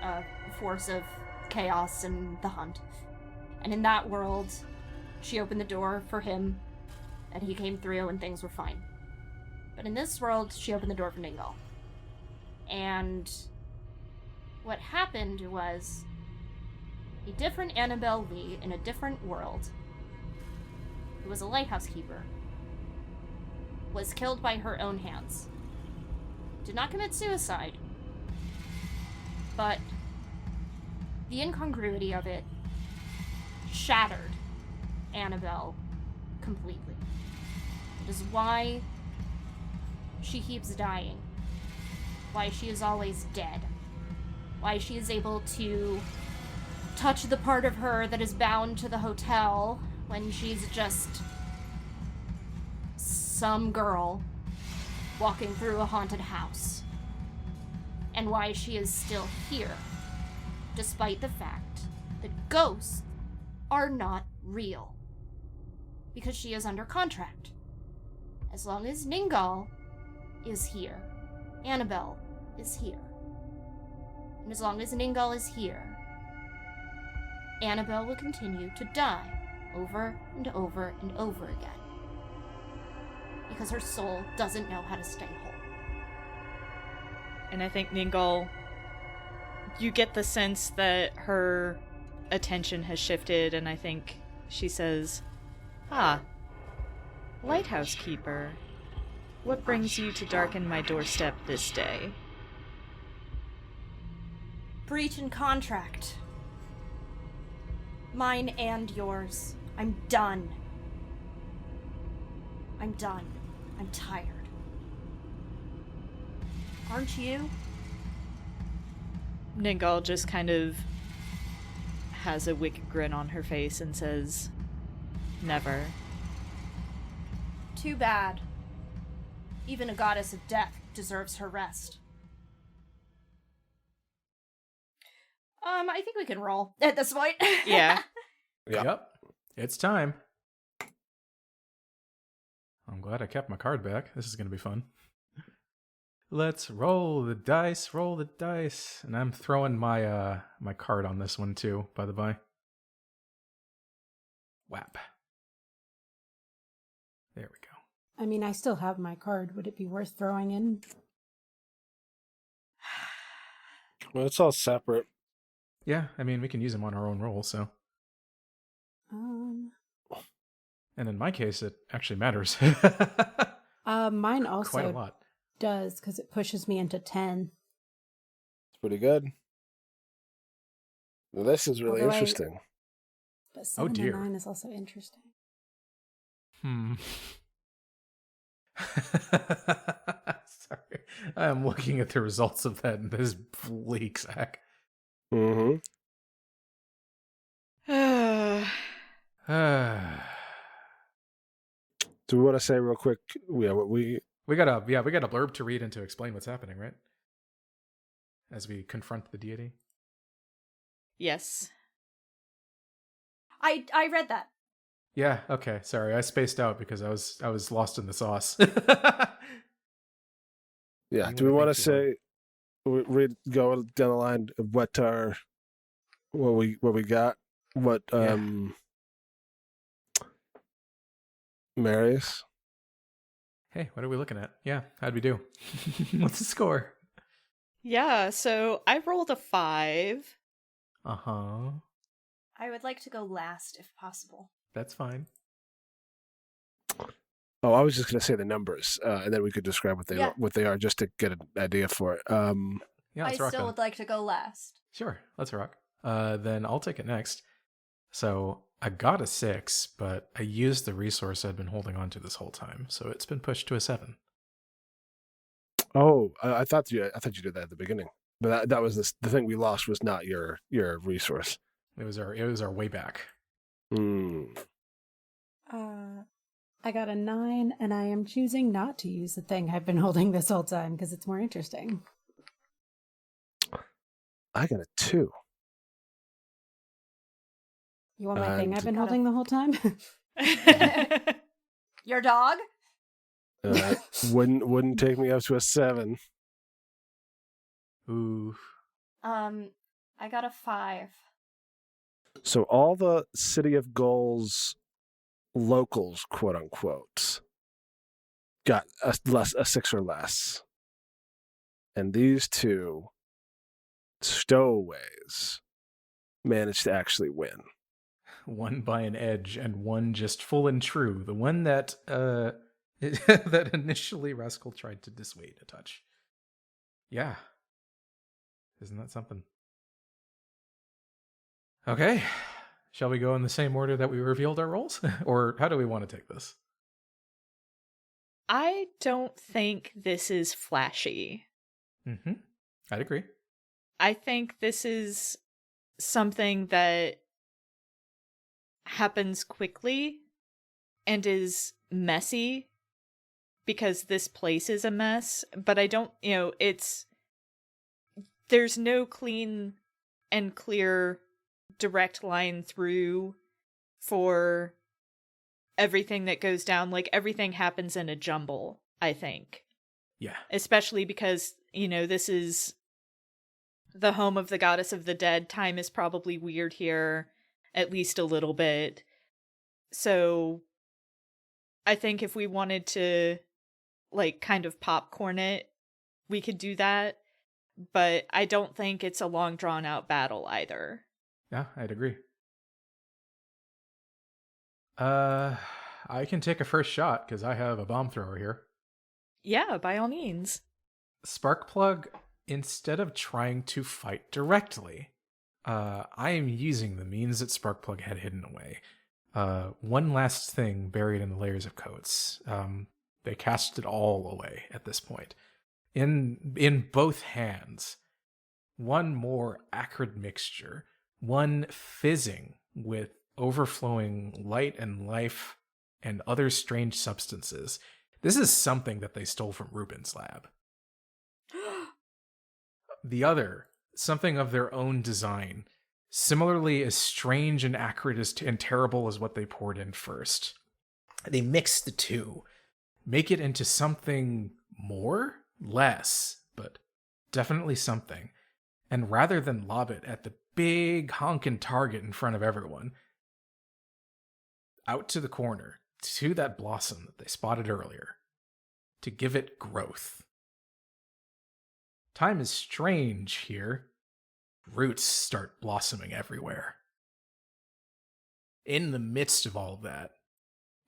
a force of chaos and the hunt. And in that world, she opened the door for him, and he came through and things were fine. But in this world, she opened the door for Ningal. And what happened was a different Annabelle Lee in a different world, who was a lighthouse keeper, was killed by her own hands. Did not commit suicide, but the incongruity of it shattered Annabelle completely. It is why she keeps dying, why she is always dead, why she is able to touch the part of her that is bound to the hotel when she's just some girl walking through a haunted house, and why she is still here despite the fact that ghosts are not real. Because she is under contract. As long as Ningal is here, Annabelle is here. And as long as Ningal is here, Annabelle will continue to die over and over and over again. Because her soul doesn't know how to stay whole. And I think Ningal, you get the sense that her attention has shifted, and I think she says, Lighthouse Keeper, what brings you to darken my doorstep this day? Breach in contract. Mine and yours. I'm done. I'm done. I'm tired. Aren't you? Ningal just kind of has a wicked grin on her face and says, never. Too bad. Even a goddess of death deserves her rest. I think we can roll at this point. Yeah. Yep. It's time. I'm glad I kept my card back. This is going to be fun. Let's roll the dice, And I'm throwing my my card on this one too, by the by. Whap. There we go. I mean, I still have my card. Would it be worth throwing in? Well, it's all separate. Yeah, I mean, we can use them on our own roll, so. And in my case, it actually matters. Mine also Quite a lot. does, because it pushes me into 10. It's pretty good. Well, this is really Although interesting. But 7 dear. and 9 is also interesting. Sorry. I'm looking at the results of that in this bleak sack. Mm-hmm. Do we want to say real quick? Yeah, what we got a blurb to read and to explain what's happening, right? As we confront the deity. Yes. I read that. Yeah. Okay. Sorry, I spaced out because I was lost in the sauce. Yeah. Do we want to say read go down the line of what we got? What Marius? Hey, what are we looking at? Yeah, how'd we do? What's the score? Yeah, so I rolled a 5. Uh-huh. I would like to go last if possible. That's fine. Oh, I was just going to say the numbers, and then we could describe what they are, just to get an idea for it. Yeah, I let's rock still then. would like to go last. Sure, let's rock. Then I'll take it next. So I got a 6, but I used the resource I'd been holding on to this whole time, so it's been pushed to a 7. Oh, I thought you did that at the beginning, but that was the thing we lost was not your resource. It was our way back. I got a 9, and I am choosing not to use the thing I've been holding this whole time because it's more interesting. I got a 2. You want my thing I've been holding the whole time? Your dog? Wouldn't take me up to a 7. Ooh. I got a 5. So all the City of Goals locals, quote unquote, got a 6 or less, and these two stowaways managed to actually win. One by an edge and one just full and true. The one that that initially Rascal tried to dissuade a touch. Yeah. Isn't that something? Okay. Shall we go in the same order that we revealed our roles? Or how do we want to take this? I don't think this is flashy. Mm-hmm. I'd agree. I think this is something that happens quickly and is messy because this place is a mess, but I don't, there's no clean and clear direct line through for everything that goes down. Like, everything happens in a jumble, I think. Yeah. Especially because, this is the home of the goddess of the dead. Time is probably weird here, at least a little bit. So I think if we wanted to, like, kind of popcorn it, we could do that. But I don't think it's a long, drawn-out battle either. Yeah, I'd agree. I can take a first shot because I have a bomb thrower here. Yeah, by all means. Sparkplug, instead of trying to fight directly, I am using the means that Sparkplug had hidden away. One last thing buried in the layers of coats. They cast it all away at this point. In both hands, one more acrid mixture, one fizzing with overflowing light and life and other strange substances. This is something that they stole from Ruben's lab. The other, something of their own design, similarly as strange and acrid and terrible as what they poured in first. They mix the two, make it into something more, less, but definitely something. And rather than lob it at the big honkin' target in front of everyone, out to the corner, to that blossom that they spotted earlier, to give it growth. Time is strange here. Roots start blossoming everywhere. In the midst of all of that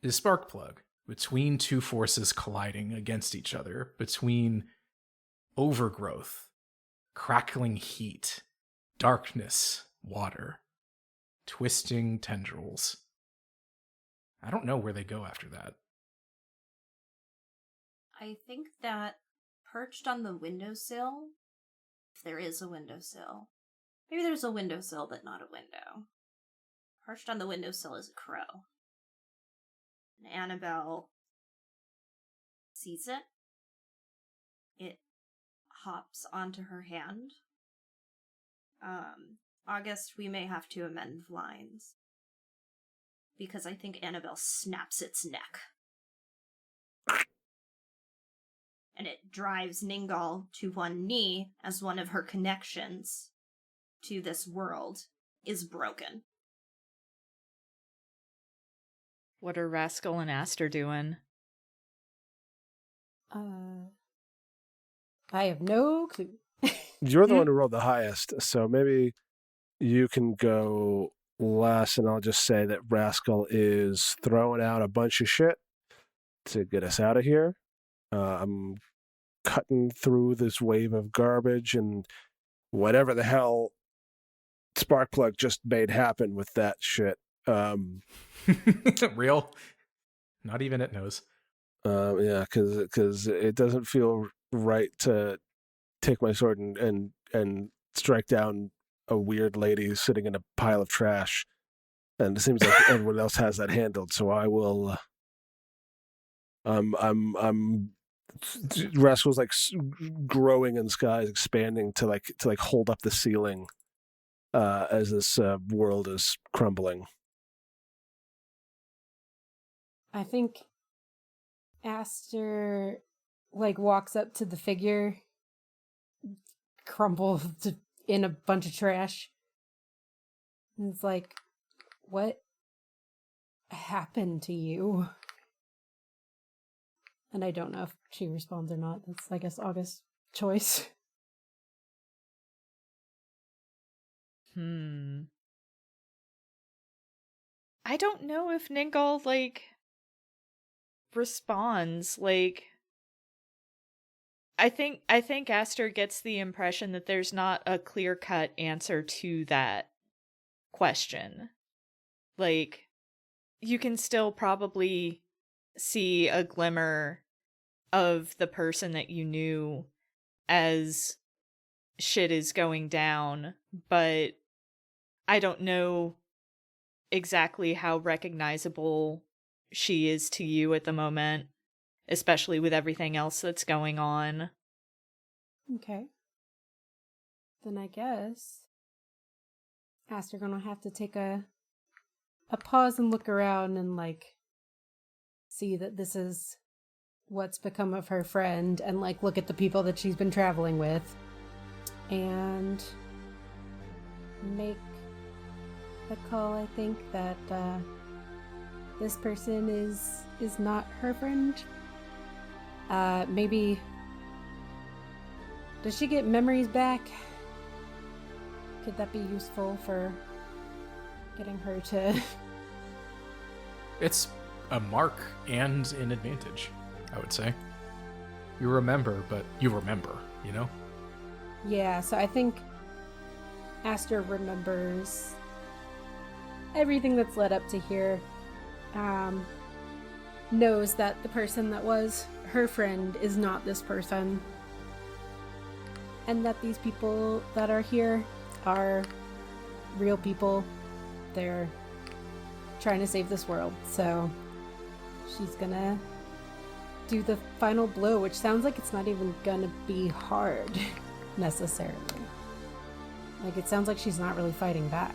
is Sparkplug, between two forces colliding against each other, between overgrowth, crackling heat, darkness, water, twisting tendrils. I don't know where they go after that. I think that perched on the windowsill, if there is a windowsill, maybe there's a windowsill but not a window. Perched on the windowsill is a crow. And Annabelle sees it. It hops onto her hand. August, we may have to amend lines. Because I think Annabelle snaps its neck. And it drives Ningal to one knee as one of her connections to this world is broken. What are Rascal and Aster doing? I have no clue. You're the one who rolled the highest, so maybe you can go last, and I'll just say that Rascal is throwing out a bunch of shit to get us out of here. I'm cutting through this wave of garbage and whatever the hell Sparkplug just made happen with that shit. Real? Not even it knows. Yeah, because it doesn't feel right to take my sword and strike down a weird lady sitting in a pile of trash, and it seems like everyone else has that handled. So I will. Rascal's like growing in the sky, expanding to hold up the ceiling as this world is crumbling. I think Aster walks up to the figure, crumbled in a bunch of trash, and it's like, what happened to you? And I don't know if she responds or not. That's, I guess, August's choice. I don't know if Ningal, responds. I think Aster gets the impression that there's not a clear-cut answer to that question. You can still probably see a glimmer of the person that you knew as shit is going down, but I don't know exactly how recognizable she is to you at the moment, especially with everything else that's going on. Okay. Then I guess Aster gonna have to take a pause and look around and, like, see that this is what's become of her friend and, like, look at the people that she's been traveling with and make the call, I think, that this person is not her friend. Maybe... Does she get memories back? Could that be useful for getting her to... It's a mark and an advantage, I would say. You remember, but you remember, you know? Yeah, so I think Aster remembers everything that's led up to here. Knows that the person that was her friend is not this person. And that these people that are here are real people. They're trying to save this world. So she's gonna do the final blow, which sounds like it's not even gonna be hard, necessarily. Like, it sounds like she's not really fighting back.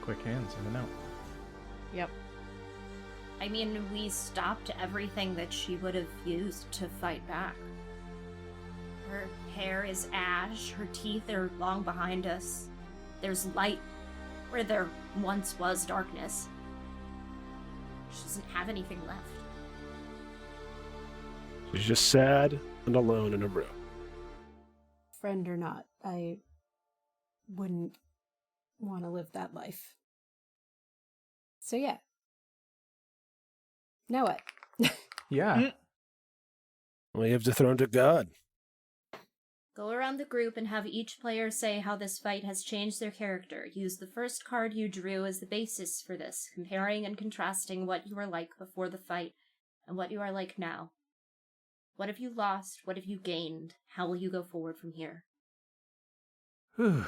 Quick hands, in and out. Yep. I mean, we stopped everything that she would have used to fight back. Her hair is ash, her teeth are long behind us. There's light where there once was darkness. She doesn't have anything left. She's just sad and alone in a room. Friend or not, I wouldn't want to live that life. So yeah. Now what? Yeah. Well, you have to throw to God. Go around the group and have each player say how this fight has changed their character. Use the first card you drew as the basis for this, comparing and contrasting what you were like before the fight and what you are like now. What have you lost? What have you gained? How will you go forward from here? And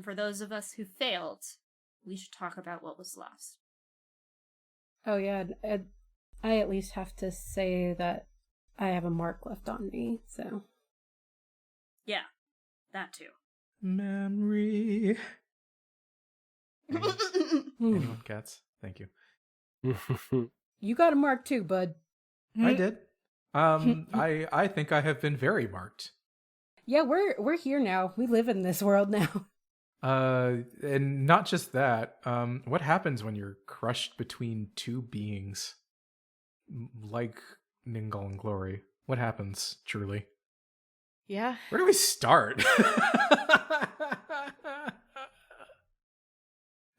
for those of us who failed, we should talk about what was lost. Oh yeah, I at least have to say that I have a mark left on me, so... Yeah, that too. Memory. Anyone, cats? Thank you. You got a mark too, bud. I did. I think I have been very marked. Yeah, we're here now. We live in this world now. And not just that. What happens when you're crushed between two beings like Ningal and Glory? What happens, truly? Yeah. Where do we start?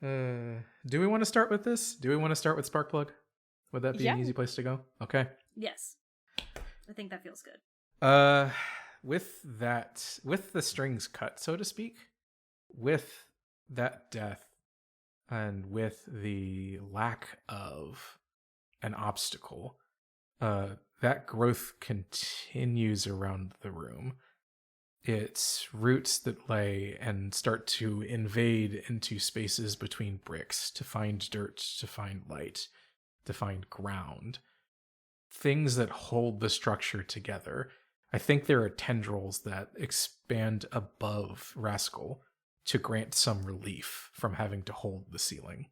Do we want to start with this? Do we want to start with Sparkplug? Would that be an easy place to go? Okay. Yes. I think that feels good. With the strings cut, so to speak, with that death, and with the lack of an obstacle, that growth continues around the room. It's roots that lay and start to invade into spaces between bricks to find dirt, to find light, to find ground. Things that hold the structure together. I think there are tendrils that expand above Rascal to grant some relief from having to hold the ceiling.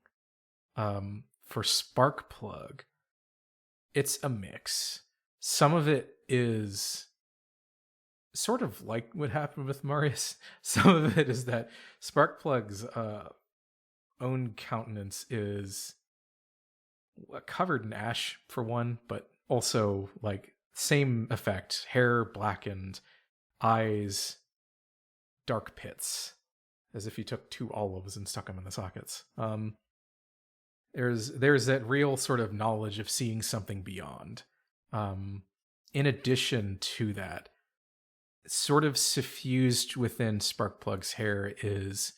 For Sparkplug, it's a mix. Some of it is sort of like what happened with Marius. Some of it is that Sparkplug's own countenance is covered in ash, for one, but also like same effect. Hair blackened, eyes dark pits, as if you took two olives and stuck them in the sockets. There's that real sort of knowledge of seeing something beyond. In addition to that, sort of suffused within Sparkplug's hair is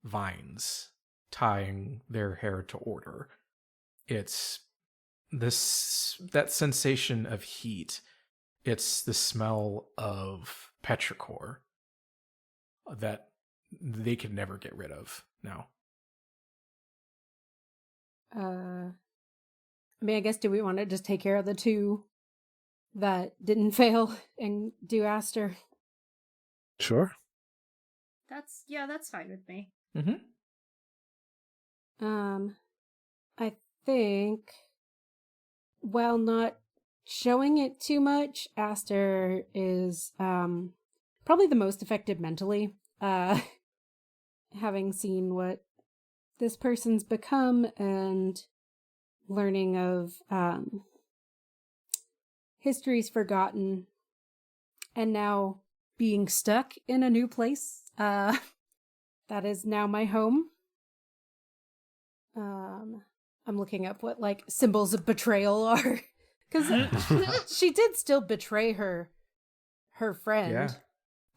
vines tying their hair to order. It's that sensation of heat. It's the smell of petrichor that they can never get rid of now. I mean, I guess, do we want to just take care of the two that didn't fail and do Aster? Sure. That's fine with me. Mm-hmm. I think, while not showing it too much, Aster is probably the most effective mentally. Having seen what this person's become and learning of histories forgotten, and now being stuck in a new place. That is now my home. I'm looking up what like symbols of betrayal are, because she did still betray her friend.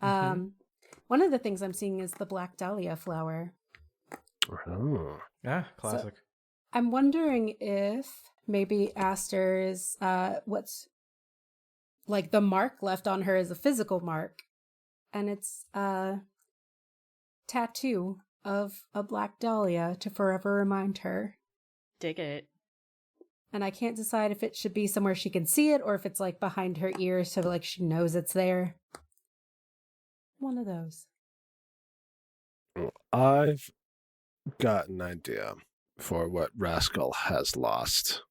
Yeah. One of the things I'm seeing is the Black Dahlia flower. Oh. Yeah, classic. So, I'm wondering if maybe Aster's what's like the mark left on her is a physical mark, and it's a tattoo of a Black Dahlia to forever remind her. Dig it. And I can't decide if it should be somewhere she can see it or if it's like behind her ear so like she knows it's there. One of those. I've got an idea for what Rascal has lost.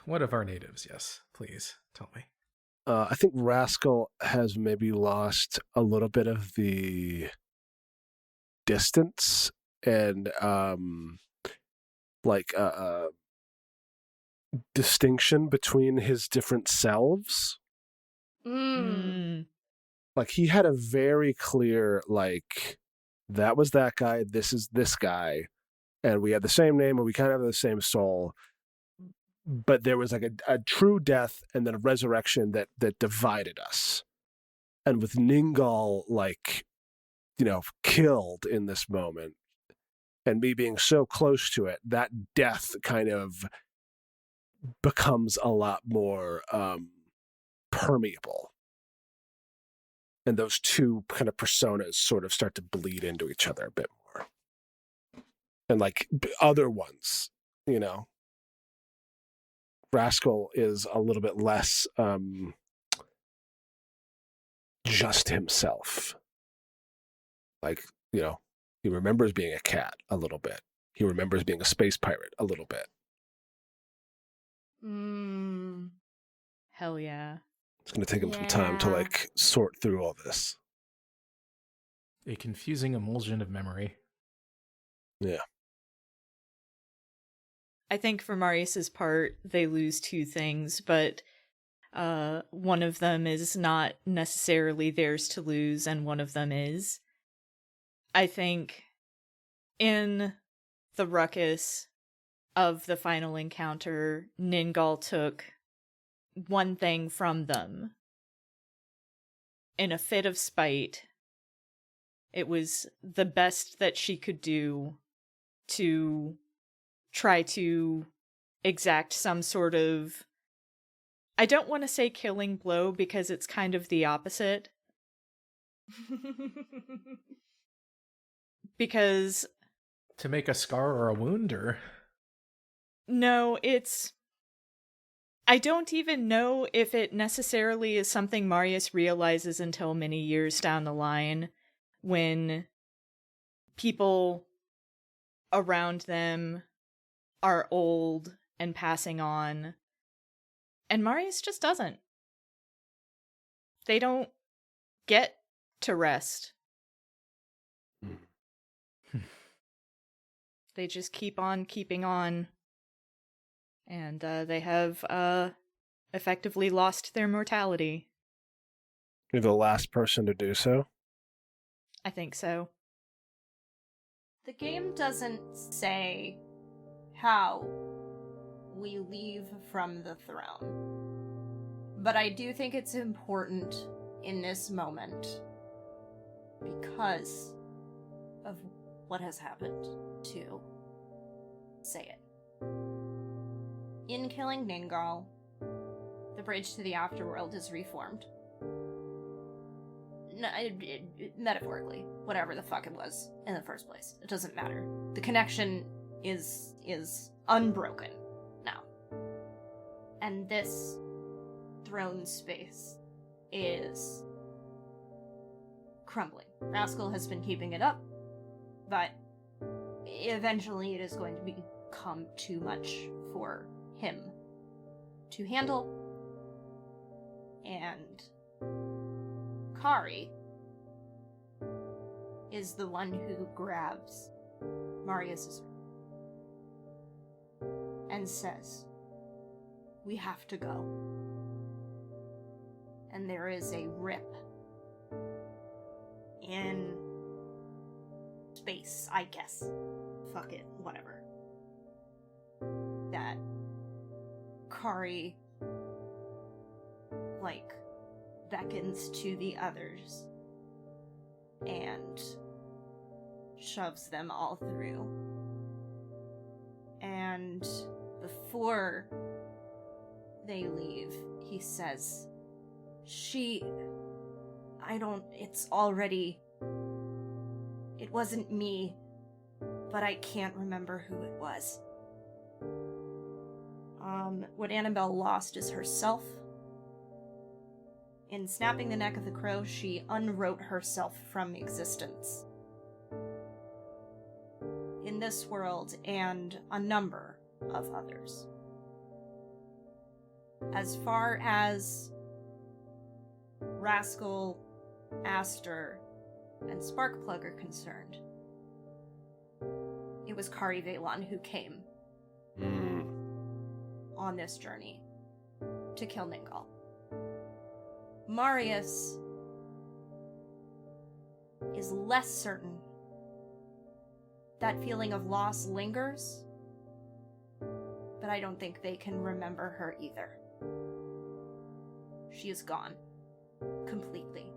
What of our natives? Yes, please tell me. I think Rascal has maybe lost a little bit of the distance and distinction between his different selves. Like he had a very clear like that was that guy, this is this guy, and we had the same name and we kind of have the same soul, but there was like a true death and then a resurrection that divided us. And with Ningal like, you know, killed in this moment and me being so close to it, that death kind of becomes a lot more permeable. And those two kind of personas sort of start to bleed into each other a bit more. And like other ones, you know, Rascal is a little bit less just himself. Like, you know, he remembers being a cat a little bit. He remembers being a space pirate a little bit. Hell yeah. It's going to take him some time to like sort through all this. A confusing emulsion of memory. Yeah. I think for Marius's part, they lose two things, but one of them is not necessarily theirs to lose, and one of them is. I think in the ruckus of the final encounter, Ningal took one thing from them. In a fit of spite, it was the best that she could do to try to exact some sort of, I don't want to say killing blow because it's kind of the opposite. Because to make a scar or a wound, or no, it's, I don't even know if it necessarily is something Marius realizes until many years down the line, when people around them are old and passing on, and Marius just doesn't. They don't get to rest. They just keep on keeping on, and they have effectively lost their mortality. You're the last person to do so? I think so. The game doesn't say how we leave from the throne, but I do think it's important in this moment because of what has happened to say it. In killing Ningal, the bridge to the afterworld is reformed. Metaphorically, whatever the fuck it was in the first place. It doesn't matter. The connection is unbroken now. And this throne space is crumbling. Rascal has been keeping it up but eventually it is going to become too much for him to handle. And Cory is the one who grabs Marius' and says, "We have to go." And there is a rip in space, I guess. Fuck it, whatever. That Cory, like, beckons to the others and shoves them all through. And before they leave, he says, it wasn't me, but I can't remember who it was. What Annabelle lost is herself. In snapping the neck of the crow, she unwrote herself from existence. In this world, and a number of others. As far as Rascal, Aster, and Sparkplug are concerned, it was Kari Velon who came on this journey to kill Ningal. Marius is less certain. That feeling of loss lingers, but I don't think they can remember her either. She is gone. Completely.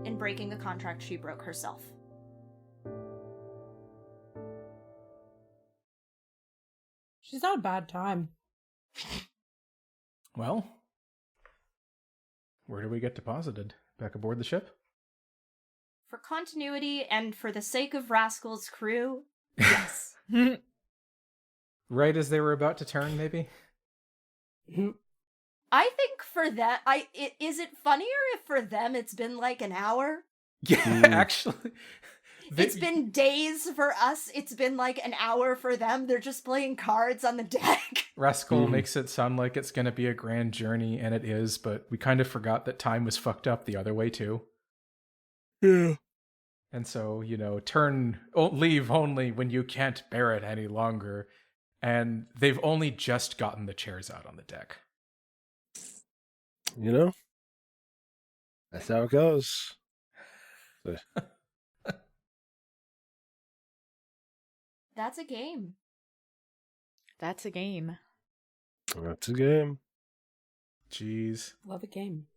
In breaking the contract, she broke herself. She's not a bad time. Well, where do we get deposited? Back aboard the ship? For continuity and for the sake of Rascal's crew, yes. Right as they were about to turn, maybe? I think for that, is it funnier if for them it's been like an hour? Yeah, actually. It's been days for us. It's been like an hour for them. They're just playing cards on the deck. Rascal makes it sound like it's going to be a grand journey, and it is, but we kind of forgot that time was fucked up the other way, too. Yeah. And so, leave only when you can't bear it any longer. And they've only just gotten the chairs out on the deck. That's how it goes. That's a game. That's a game. That's a game. Jeez. Love a game.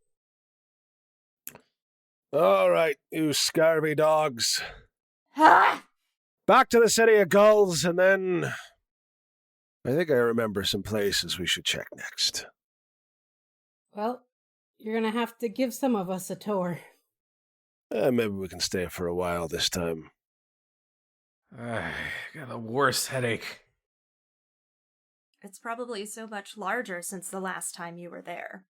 All right, you scurvy dogs. Ha! Back to the City of Gulls, and then I think I remember some places we should check next. Well, you're gonna have to give some of us a tour. Maybe we can stay for a while this time. I got a worse headache. It's probably so much larger since the last time you were there.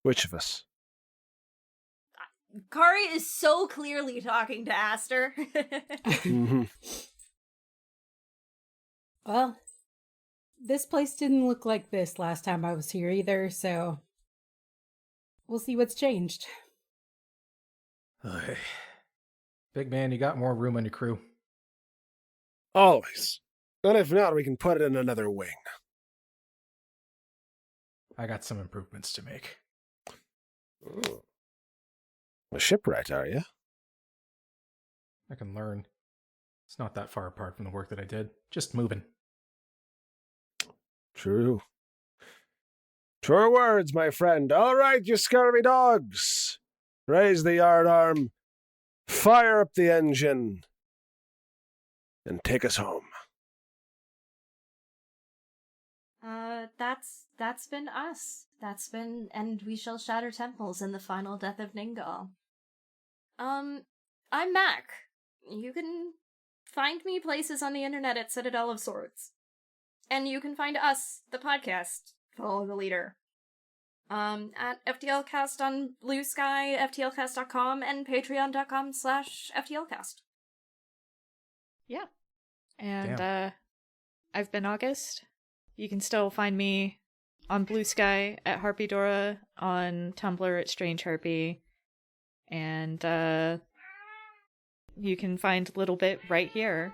Which of us? Cory is so clearly talking to Aster. Well, this place didn't look like this last time I was here either, so we'll see what's changed. Big man, you got more room on your crew. Always. And if not, we can put it in another wing. I got some improvements to make. Ooh. A shipwright, are you? I can learn. It's not that far apart from the work that I did. Just moving. True. True words, my friend. All right, you scurvy dogs. Raise the yardarm. Fire up the engine. And take us home. That's been us. And we shall shatter temples in the final death of Ningal. I'm Mac. You can find me places on the internet at Citadel of Swords. And you can find us, the podcast, Follow the Leader, at FTLcast on Blue Sky, FTLcast.com, and patreon.com/FTLcast. Yeah. And I've been August. You can still find me on Blue Sky at Harpydora, on Tumblr at Strange Harpy, and you can find Little Bit right here,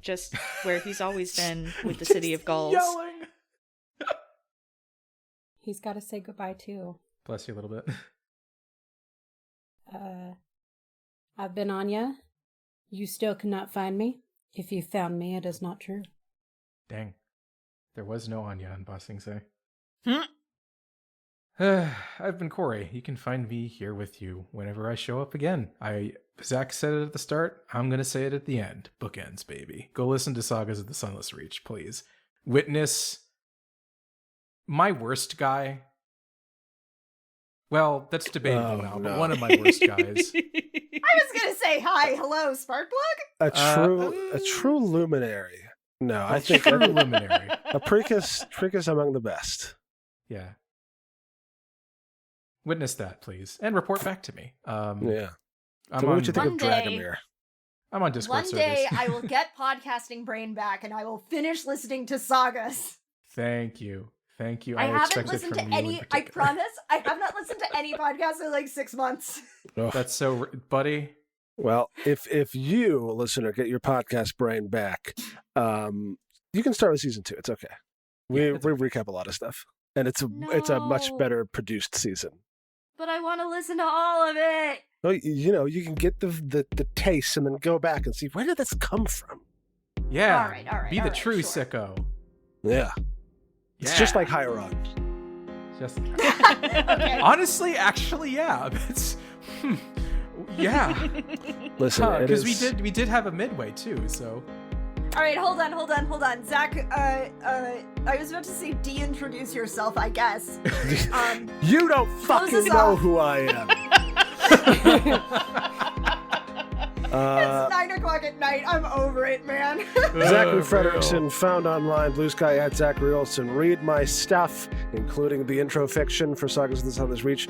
just where he's always been with the City of Gulls. Yelling. He's got to say goodbye too. Bless you a little bit. I've been Annya. You still cannot find me. If you found me, it is not true. Dang. There was no Annya in Bossing Say. Hmm? I've been Cory. You can find me here with you whenever I show up again. Zach said it at the start. I'm going to say it at the end. Bookends, baby. Go listen to Sagas of the Sunless Reach, please. Witness my worst guy. Well, that's debatable now, but one of my worst guys. I was gonna say hi, hello, Sparkplug? A true luminary. No, I think True luminary. a Precus among the best. Yeah. Witness that, please, and report back to me. Yeah. I'm What you think One of day- Dragomir? I'm on Discord One day service. I will get podcasting brain back and I will finish listening to sagas. Thank you. I haven't expect it listened from to you in any, I particular. promise, I have not listened to any podcast in like 6 months. Oh. That's so, buddy. Well, if you, listener, get your podcast brain back, you can start with season 2. It's okay. We recap a lot of stuff, and it's a much No. better produced season. But I want to listen to all of it. Well, you can get the taste and then go back and see, where did this come from? Yeah. All right, Be the true sure. sicko. Yeah. It's just like Hieron. Just Okay. honestly, actually, yeah. It's yeah. Listen, it Because is- we did have a midway too. So All right, hold on. Zach, I was about to say de-introduce yourself, I guess. You don't fucking this know off. who I am. It's 9 o'clock at night. I'm over it, man. Zachary Frederickson, found online, Blue Sky at Zachary Olson. Read my stuff, including the intro fiction for Sagas of the Sunless Reach,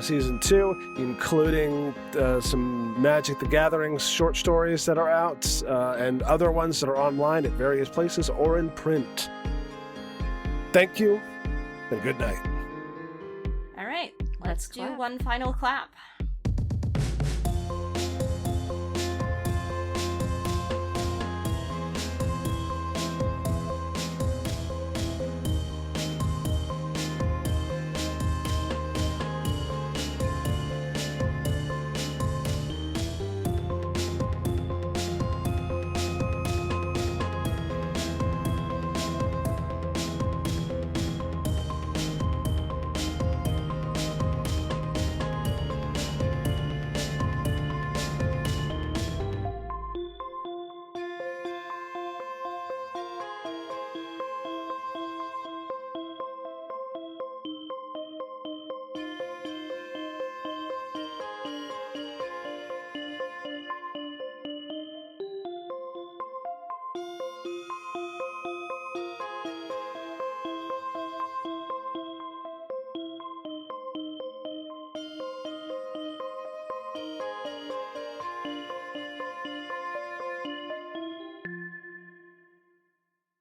Season 2, including some Magic the Gathering short stories that are out, and other ones that are online at various places or in print. Thank you, and good night. All right, let's do clap. one final clap.